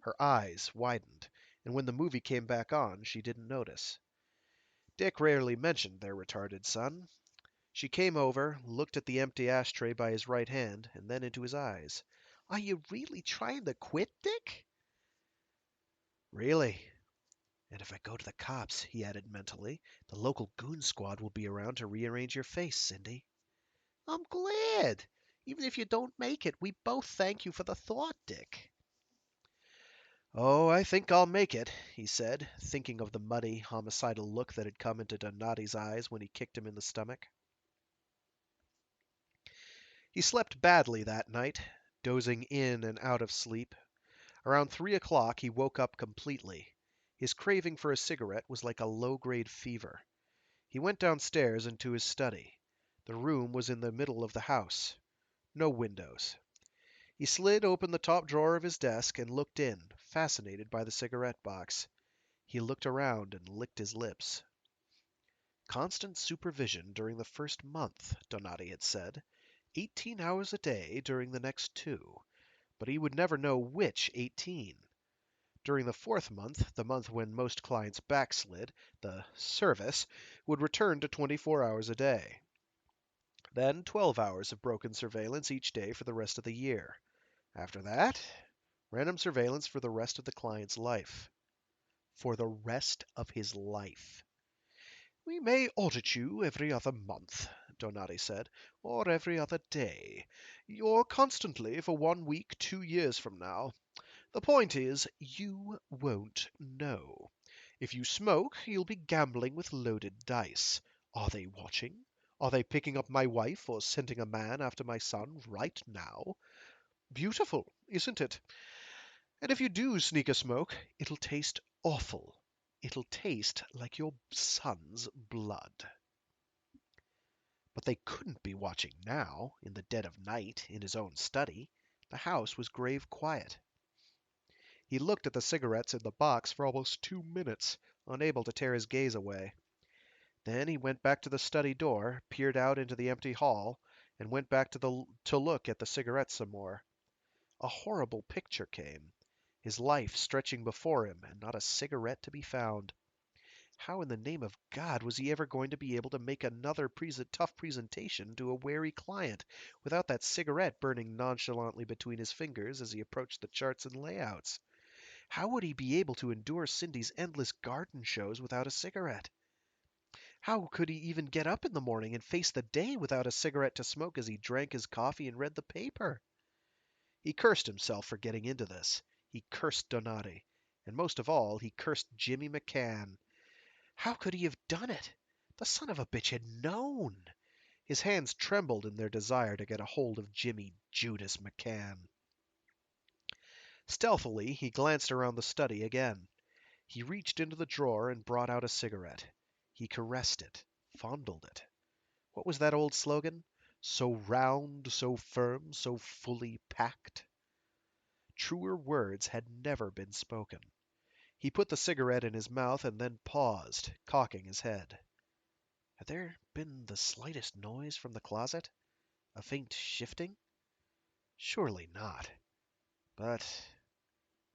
Her eyes widened, and when the movie came back on, she didn't notice. Dick rarely mentioned their retarded son. She came over, looked at the empty ashtray by his right hand, and then into his eyes. "Are you really trying to quit, Dick?" "Really. And if I go to the cops," he added mentally, "the local goon squad will be around to rearrange your face, Cindy." "I'm glad. Even if you don't make it, we both thank you for the thought, Dick." "Oh, I think I'll make it," he said, thinking of the muddy, homicidal look that had come into Donati's eyes when he kicked him in the stomach. He slept badly that night, dozing in and out of sleep. Around 3 o'clock he woke up completely. His craving for a cigarette was like a low-grade fever. He went downstairs into his study. The room was in the middle of the house. No windows. He slid open the top drawer of his desk and looked in, fascinated by the cigarette box. He looked around and licked his lips. Constant supervision during the first month, Donati had said. 18 hours a day during the next 2. But he would never know which 18. During the 4th month, the month when most clients backslid, the service would return to 24 hours a day. Then 12 hours of broken surveillance each day for the rest of the year. After that, random surveillance for the rest of the client's life. For the rest of his life. "We may audit you every other month," Donati said, "or every other day, or constantly for 1 week 2 years from now. The point is, you won't know. If you smoke, you'll be gambling with loaded dice. Are they watching? Are they picking up my wife or sending a man after my son right now? Beautiful, isn't it? And if you do sneak a smoke, it'll taste awful. It'll taste like your son's blood." But they couldn't be watching now, in the dead of night, in his own study. The house was grave quiet. He looked at the cigarettes in the box for almost 2 minutes, unable to tear his gaze away. Then he went back to the study door, peered out into the empty hall, and went back to look at the cigarettes some more. A horrible picture came. His life stretching before him, and not a cigarette to be found. How in the name of God was he ever going to be able to make another tough presentation to a wary client without that cigarette burning nonchalantly between his fingers as he approached the charts and layouts? How would he be able to endure Cindy's endless garden shows without a cigarette? How could he even get up in the morning and face the day without a cigarette to smoke as he drank his coffee and read the paper? He cursed himself for getting into this. He cursed Donati. And most of all, he cursed Jimmy McCann. How could he have done it? The son of a bitch had known. His hands trembled in their desire to get a hold of Jimmy Judas McCann. Stealthily, he glanced around the study again. He reached into the drawer and brought out a cigarette. He caressed it, fondled it. What was that old slogan? So round, so firm, so fully packed. Truer words had never been spoken. He put the cigarette in his mouth and then paused, cocking his head. Had there been the slightest noise from the closet? A faint shifting? Surely not. But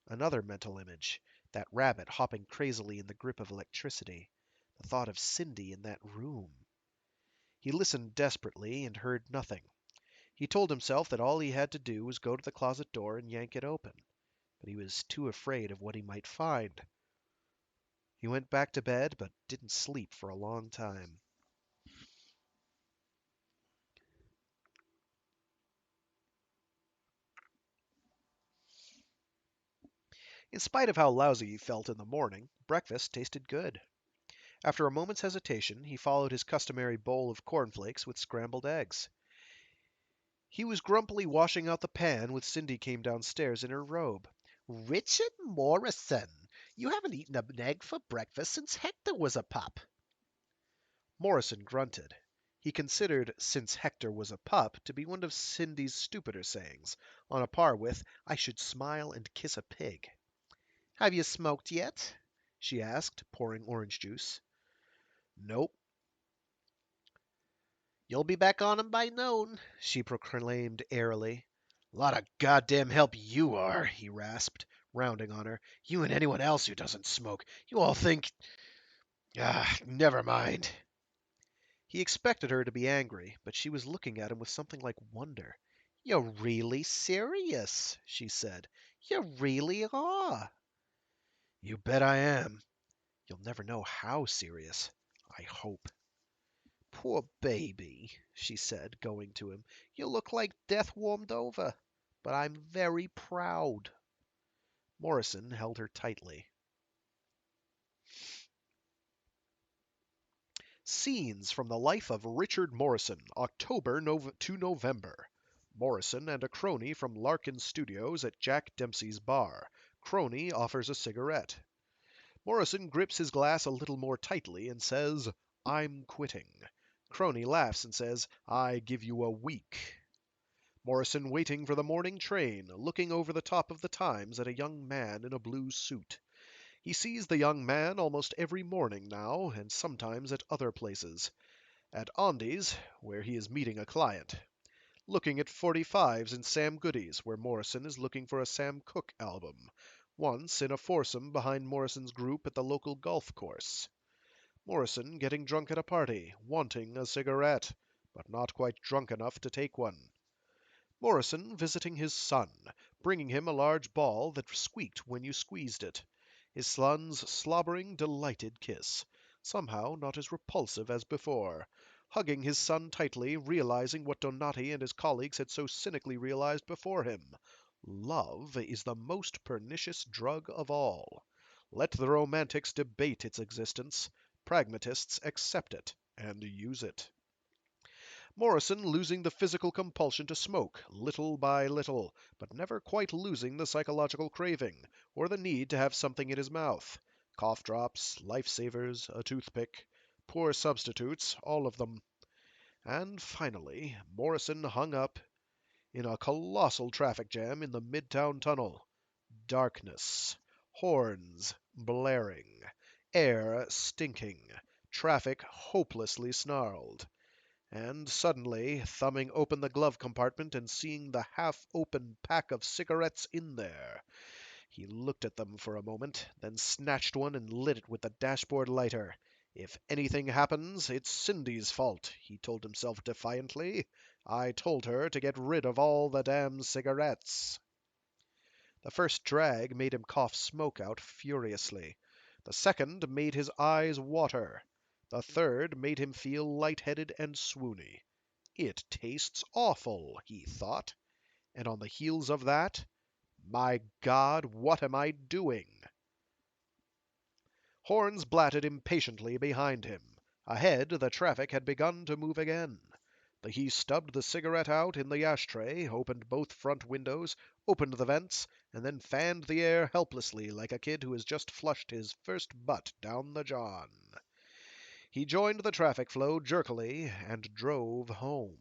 another mental image, that rabbit hopping crazily in the grip of electricity, the thought of Cindy in that room. He listened desperately and heard nothing. He told himself that all he had to do was go to the closet door and yank it open, but he was too afraid of what he might find. He went back to bed, but didn't sleep for a long time. In spite of how lousy he felt in the morning, breakfast tasted good. After a moment's hesitation, he followed his customary bowl of cornflakes with scrambled eggs. He was grumpily washing out the pan when Cindy came downstairs in her robe. "Richard Morrison, you haven't eaten an egg for breakfast since Hector was a pup." Morrison grunted. He considered "since Hector was a pup" to be one of Cindy's stupider sayings, on a par with "I should smile and kiss a pig." "Have you smoked yet?" she asked, pouring orange juice. "Nope." "You'll be back on 'em by noon," she proclaimed airily. "Lot of goddamn help you are," he rasped, rounding on her. "You and anyone else who doesn't smoke. You all think never mind." He expected her to be angry, but she was looking at him with something like wonder. "You're really serious," she said. "You really are." "You bet I am." "You'll never know how serious, I hope." "Poor baby," she said, going to him. "You look like death warmed over. But I'm very proud." Morrison held her tightly. Scenes from the life of Richard Morrison, October to November. Morrison and a crony from Larkin Studios at Jack Dempsey's bar. Crony offers a cigarette. Morrison grips his glass a little more tightly and says, "I'm quitting." Crony laughs and says, "I give you a week." Morrison waiting for the morning train, looking over the top of the Times at a young man in a blue suit. He sees the young man almost every morning now, and sometimes at other places. At Ondi's, where he is meeting a client. Looking at 45s in Sam Goody's, where Morrison is looking for a Sam Cooke album. Once in a foursome behind Morrison's group at the local golf course. Morrison getting drunk at a party, wanting a cigarette, but not quite drunk enough to take one. Morrison visiting his son, bringing him a large ball that squeaked when you squeezed it. His son's slobbering, delighted kiss, somehow not as repulsive as before. Hugging his son tightly, realizing what Donati and his colleagues had so cynically realized before him. Love is the most pernicious drug of all. Let the romantics debate its existence. Pragmatists accept it and use it. Morrison losing the physical compulsion to smoke, little by little, but never quite losing the psychological craving, or the need to have something in his mouth. Cough drops, life savers, a toothpick, poor substitutes, all of them. And finally, Morrison hung up in a colossal traffic jam in the Midtown Tunnel. Darkness. Horns blaring. Air stinking. Traffic hopelessly snarled. And suddenly, thumbing open the glove compartment and seeing the half-open pack of cigarettes in there, he looked at them for a moment, then snatched one and lit it with the dashboard lighter. "If anything happens, it's Cindy's fault," he told himself defiantly. "I told her to get rid of all the damn cigarettes." The first drag made him cough smoke out furiously. The second made his eyes water. The third made him feel light-headed and swoony. It tastes awful, he thought. And on the heels of that, my God, what am I doing? Horns blatted impatiently behind him. Ahead, the traffic had begun to move again. He stubbed the cigarette out in the ashtray, opened both front windows, opened the vents, and then fanned the air helplessly like a kid who has just flushed his first butt down the john. He joined the traffic flow jerkily and drove home.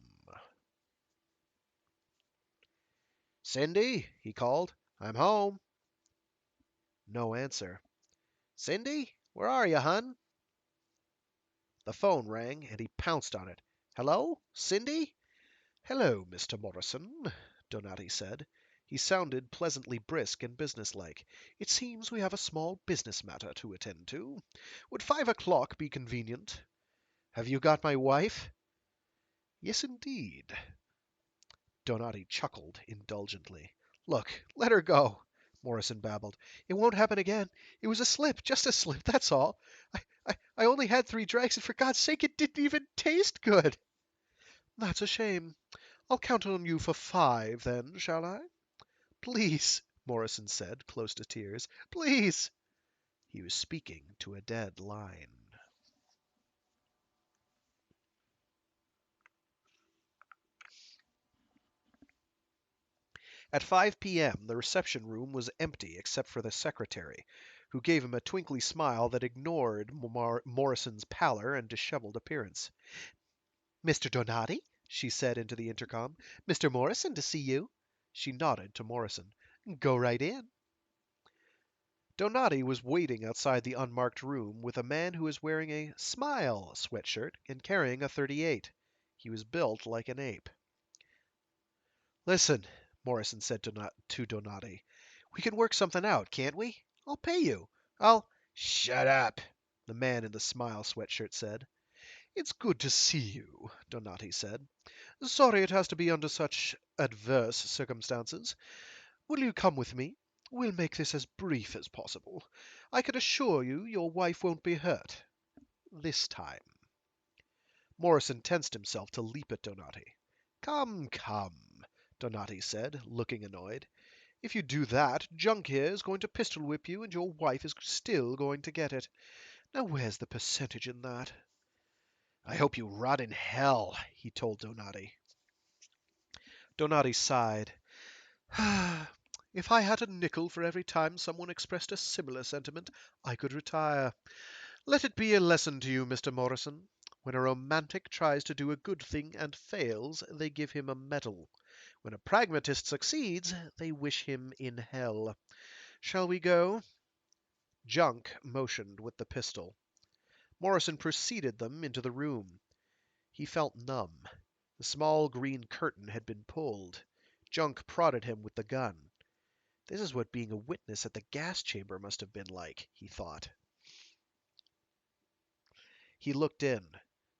"Cindy," he called, "I'm home." No answer. "Cindy, where are you, hun?" The phone rang, and he pounced on it. "Hello? Cindy?" "Hello, Mr. Morrison," Donati said. He sounded pleasantly brisk and businesslike. "It seems we have a small business matter to attend to. Would 5 o'clock be convenient? Have you got my wife?" "Yes, indeed." Donati chuckled indulgently. "Look, let her go," Morrison babbled. "It won't happen again. It was a slip, just a slip, that's all. I only had 3 drags, and for God's sake, it didn't even taste good." "That's a shame. I'll count on you for 5, then, shall I?" "Please," Morrison said, close to tears. "Please." He was speaking to a dead line. At 5 p.m., the reception room was empty except for the secretary, who gave him a twinkly smile that ignored Morrison's pallor and disheveled appearance. "Mr. Donati?" she said into the intercom. "Mr. Morrison to see you." She nodded to Morrison. "Go right in." Donati was waiting outside the unmarked room with a man who was wearing a "Smile" sweatshirt and carrying a .38. He was built like an ape. "Listen," Morrison said to Donati, "we can work something out, can't we? I'll pay you. I'll—" "Shut up," the man in the Smile sweatshirt said. "It's good to see you," Donati said. "Sorry it has to be under such adverse circumstances. Will you come with me? We'll make this as brief as possible. I can assure you your wife won't be hurt. This time." Morrison tensed himself to leap at Donati. "Come, come," Donati said, looking annoyed. "If you do that, Junk here is going to pistol whip you, and your wife is still going to get it. Now where's the percentage in that?" "I hope you rot in hell," he told Donati. Donati sighed. "If I had a nickel for every time someone expressed a similar sentiment, I could retire. Let it be a lesson to you, Mr. Morrison. When a romantic tries to do a good thing and fails, they give him a medal. When a pragmatist succeeds, they wish him in hell. Shall we go?" Junk motioned with the pistol. Morrison preceded them into the room. He felt numb. The small green curtain had been pulled. Junk prodded him with the gun. This is what being a witness at the gas chamber must have been like, he thought. He looked in.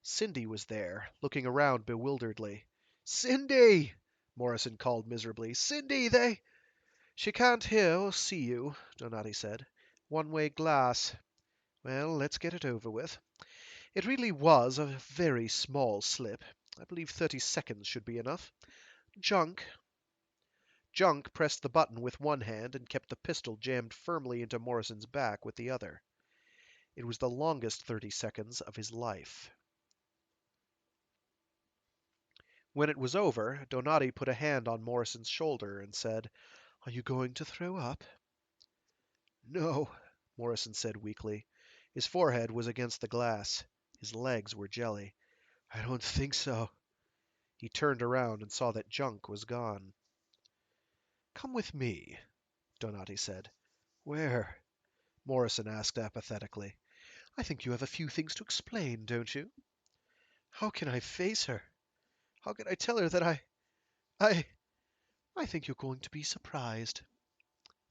Cindy was there, looking around bewilderedly. "Cindy!" Morrison called miserably. "Cindy, they—" "She can't hear or see you," Donati said. "One-way glass. Well, let's get it over with. It really was a very small slip. I believe 30 seconds should be enough. Junk." Junk pressed the button with one hand and kept the pistol jammed firmly into Morrison's back with the other. It was the longest 30 seconds of his life. When it was over, Donati put a hand on Morrison's shoulder and said, "Are you going to throw up?" "No," Morrison said weakly. His forehead was against the glass. His legs were jelly. "I don't think so." He turned around and saw that Junk was gone. "Come with me," Donati said. "Where?" Morrison asked apathetically. "I think you have a few things to explain, don't you?" "How can I face her? How can I tell her that I think you're going to be surprised,"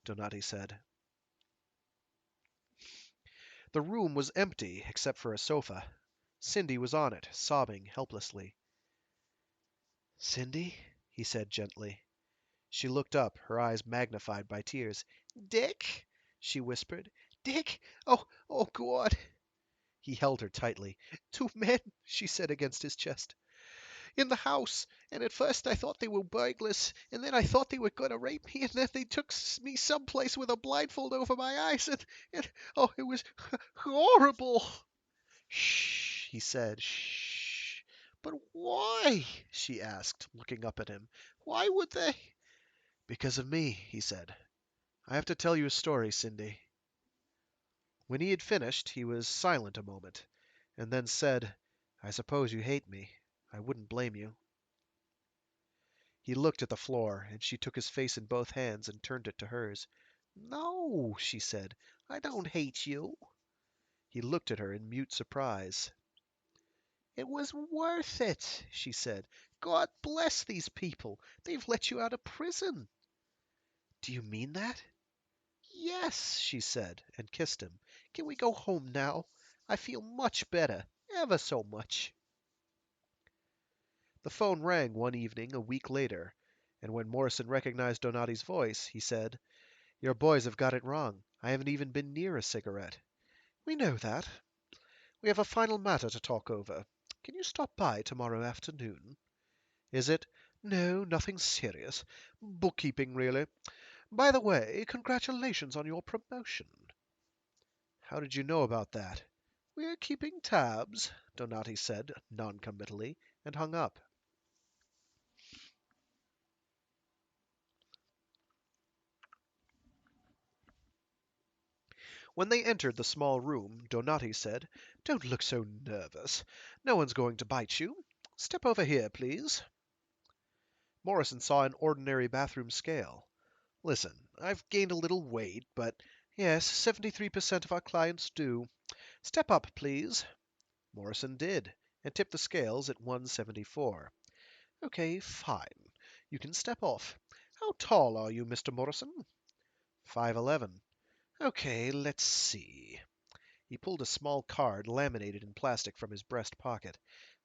Donati said. The room was empty except for a sofa. Cindy was on it, sobbing helplessly. "Cindy?" he said gently. She looked up, her eyes magnified by tears. "Dick?" she whispered. "Dick? Oh, God!" He held her tightly. "Two men," she said against his chest, "in the house, and at first I thought they were burglars, and then I thought they were going to rape me, and then they took me someplace with a blindfold over my eyes, and oh, it was horrible." "Shh," he said. "Shh." "But why?" she asked, looking up at him. "Why would they?" "Because of me," he said. "I have to tell you a story, Cindy." When he had finished, he was silent a moment, and then said, "I suppose you hate me. I wouldn't blame you." He looked at the floor, and she took his face in both hands and turned it to hers. "No," she said, "I don't hate you." He looked at her in mute surprise. "It was worth it," she said. "God bless these people. They've let you out of prison." "Do you mean that?" "Yes," she said, and kissed him. "Can we go home now? I feel much better, ever so much." The phone rang one evening a week later, and when Morrison recognized Donati's voice, he said, "Your boys have got it wrong. I haven't even been near a cigarette." "We know that. We have a final matter to talk over. Can you stop by tomorrow afternoon?" "Is it?" "No, nothing serious. Bookkeeping, really. By the way, congratulations on your promotion." "How did you know about that?" "We're keeping tabs," Donati said noncommittally, and hung up. When they entered the small room, Donati said, "Don't look so nervous. No one's going to bite you. Step over here, please." Morrison saw an ordinary bathroom scale. "Listen, I've gained a little weight, but yes, 73% of our clients do. Step up, please." Morrison did, and tipped the scales at 174. "Okay, fine. You can step off. How tall are you, Mr. Morrison?" 5'11". "Okay, let's see." He pulled a small card laminated in plastic from his breast pocket.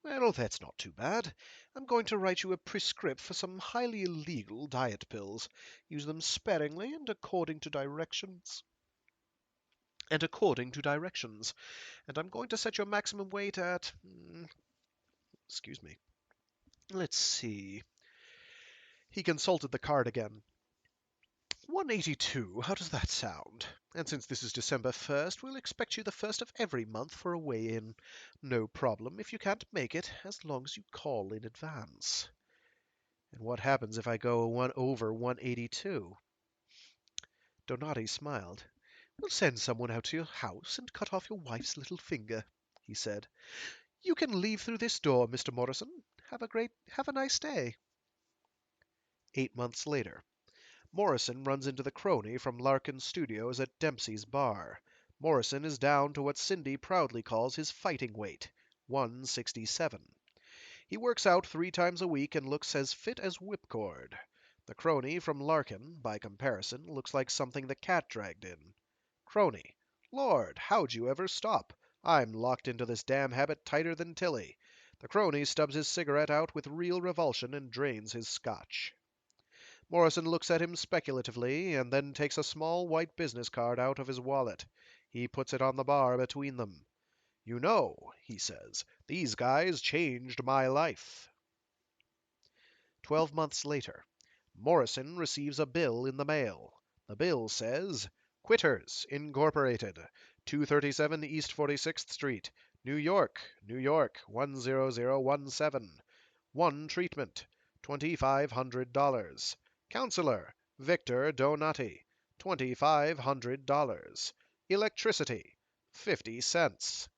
"Well, that's not too bad. I'm going to write you a prescript for some highly illegal diet pills. Use them sparingly and according to directions. And I'm going to set your maximum weight at, excuse me. Let's see." He consulted the card again. 182. How does that sound? And since this is December 1st, we'll expect you the first of every month for a weigh-in. No problem if you can't make it, as long as you call in advance." "And what happens if I go over 182? Donati smiled. "We'll send someone out to your house and cut off your wife's little finger," he said. "You can leave through this door, Mr. Morrison. Have a nice day." 8 months later. Morrison runs into the crony from Larkin's studios at Dempsey's bar. Morrison is down to what Cindy proudly calls his fighting weight, 167. He works out 3 times a week and looks as fit as whipcord. The crony from Larkin, by comparison, looks like something the cat dragged in. Crony: "Lord, how'd you ever stop? I'm locked into this damn habit tighter than Tilly." The crony stubs his cigarette out with real revulsion and drains his scotch. Morrison looks at him speculatively, and then takes a small white business card out of his wallet. He puts it on the bar between them. "You know," he says, "these guys changed my life." 12 months later. Morrison receives a bill in the mail. The bill says, "Quitters, Incorporated, 237 East 46th Street, New York, New York, 10017. One treatment, $2,500. Counselor, Victor Donati, $2,500. Electricity, 50 cents.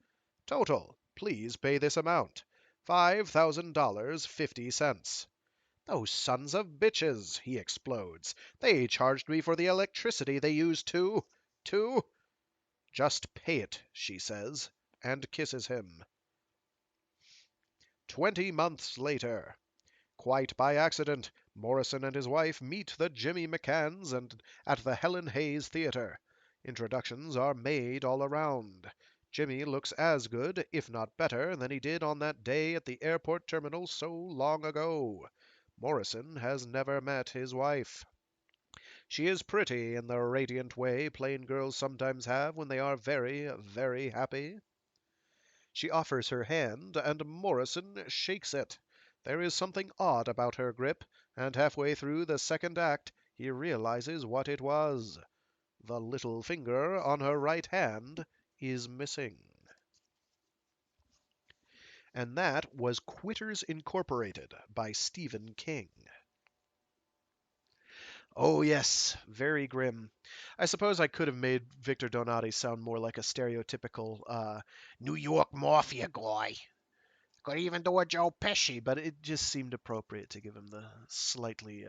Total, please pay this amount, $5,000, 50 cents." "Those sons of bitches!" he explodes. "They charged me for the electricity they used to—" "Just pay it," she says, and kisses him. 20 months later. Quite by accident, Morrison and his wife meet the Jimmy McCanns at the Helen Hayes Theater. Introductions are made all around. Jimmy looks as good, if not better, than he did on that day at the airport terminal so long ago. Morrison has never met his wife. She is pretty in the radiant way plain girls sometimes have when they are very, very happy. She offers her hand, and Morrison shakes it. There is something odd about her grip, and halfway through the second act he realizes what it was. The little finger on her right hand is missing. And that was Quitters Incorporated by Stephen King. Oh, yes, very grim. I suppose I could have made Victor Donati sound more like a stereotypical New York mafia guy. Could even do a Joe Pesci, but it just seemed appropriate to give him the slightly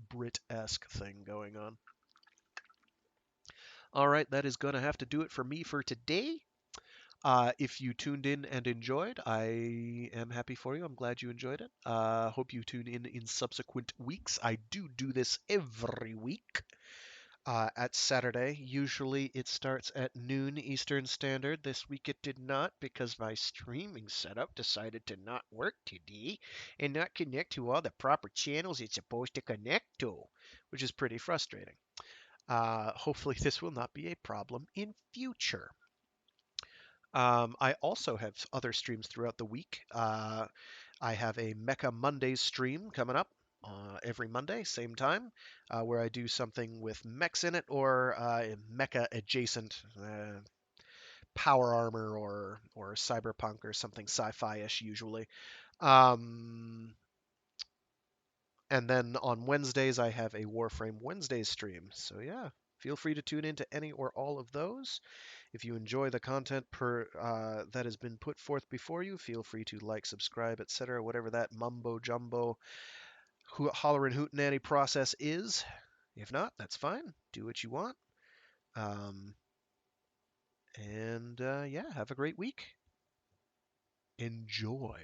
Brit-esque thing going on. All right, that is going to have to do it for me for today. If you tuned in and enjoyed, I am happy for you. I'm glad you enjoyed it. Hope you tune in subsequent weeks. I do this every week at Saturday. Usually it starts at noon Eastern Standard. This week it did not because my streaming setup decided to not work today and not connect to all the proper channels it's supposed to connect to, which is pretty frustrating. Hopefully this will not be a problem in future. I also have other streams throughout the week. I have a Mecha Mondays stream coming up every Monday, same time, where I do something with mechs in it or mecha adjacent, power armor or cyberpunk or something sci-fi-ish usually. Um, and then on Wednesdays I have a Warframe Wednesdays stream. So yeah, feel free to tune into any or all of those. If you enjoy the content that has been put forth before you, feel free to like, subscribe, etc., whatever that mumbo jumbo holler hootenanny process is. If not, that's fine. Do what you want. Um, and yeah, have a great week. Enjoy.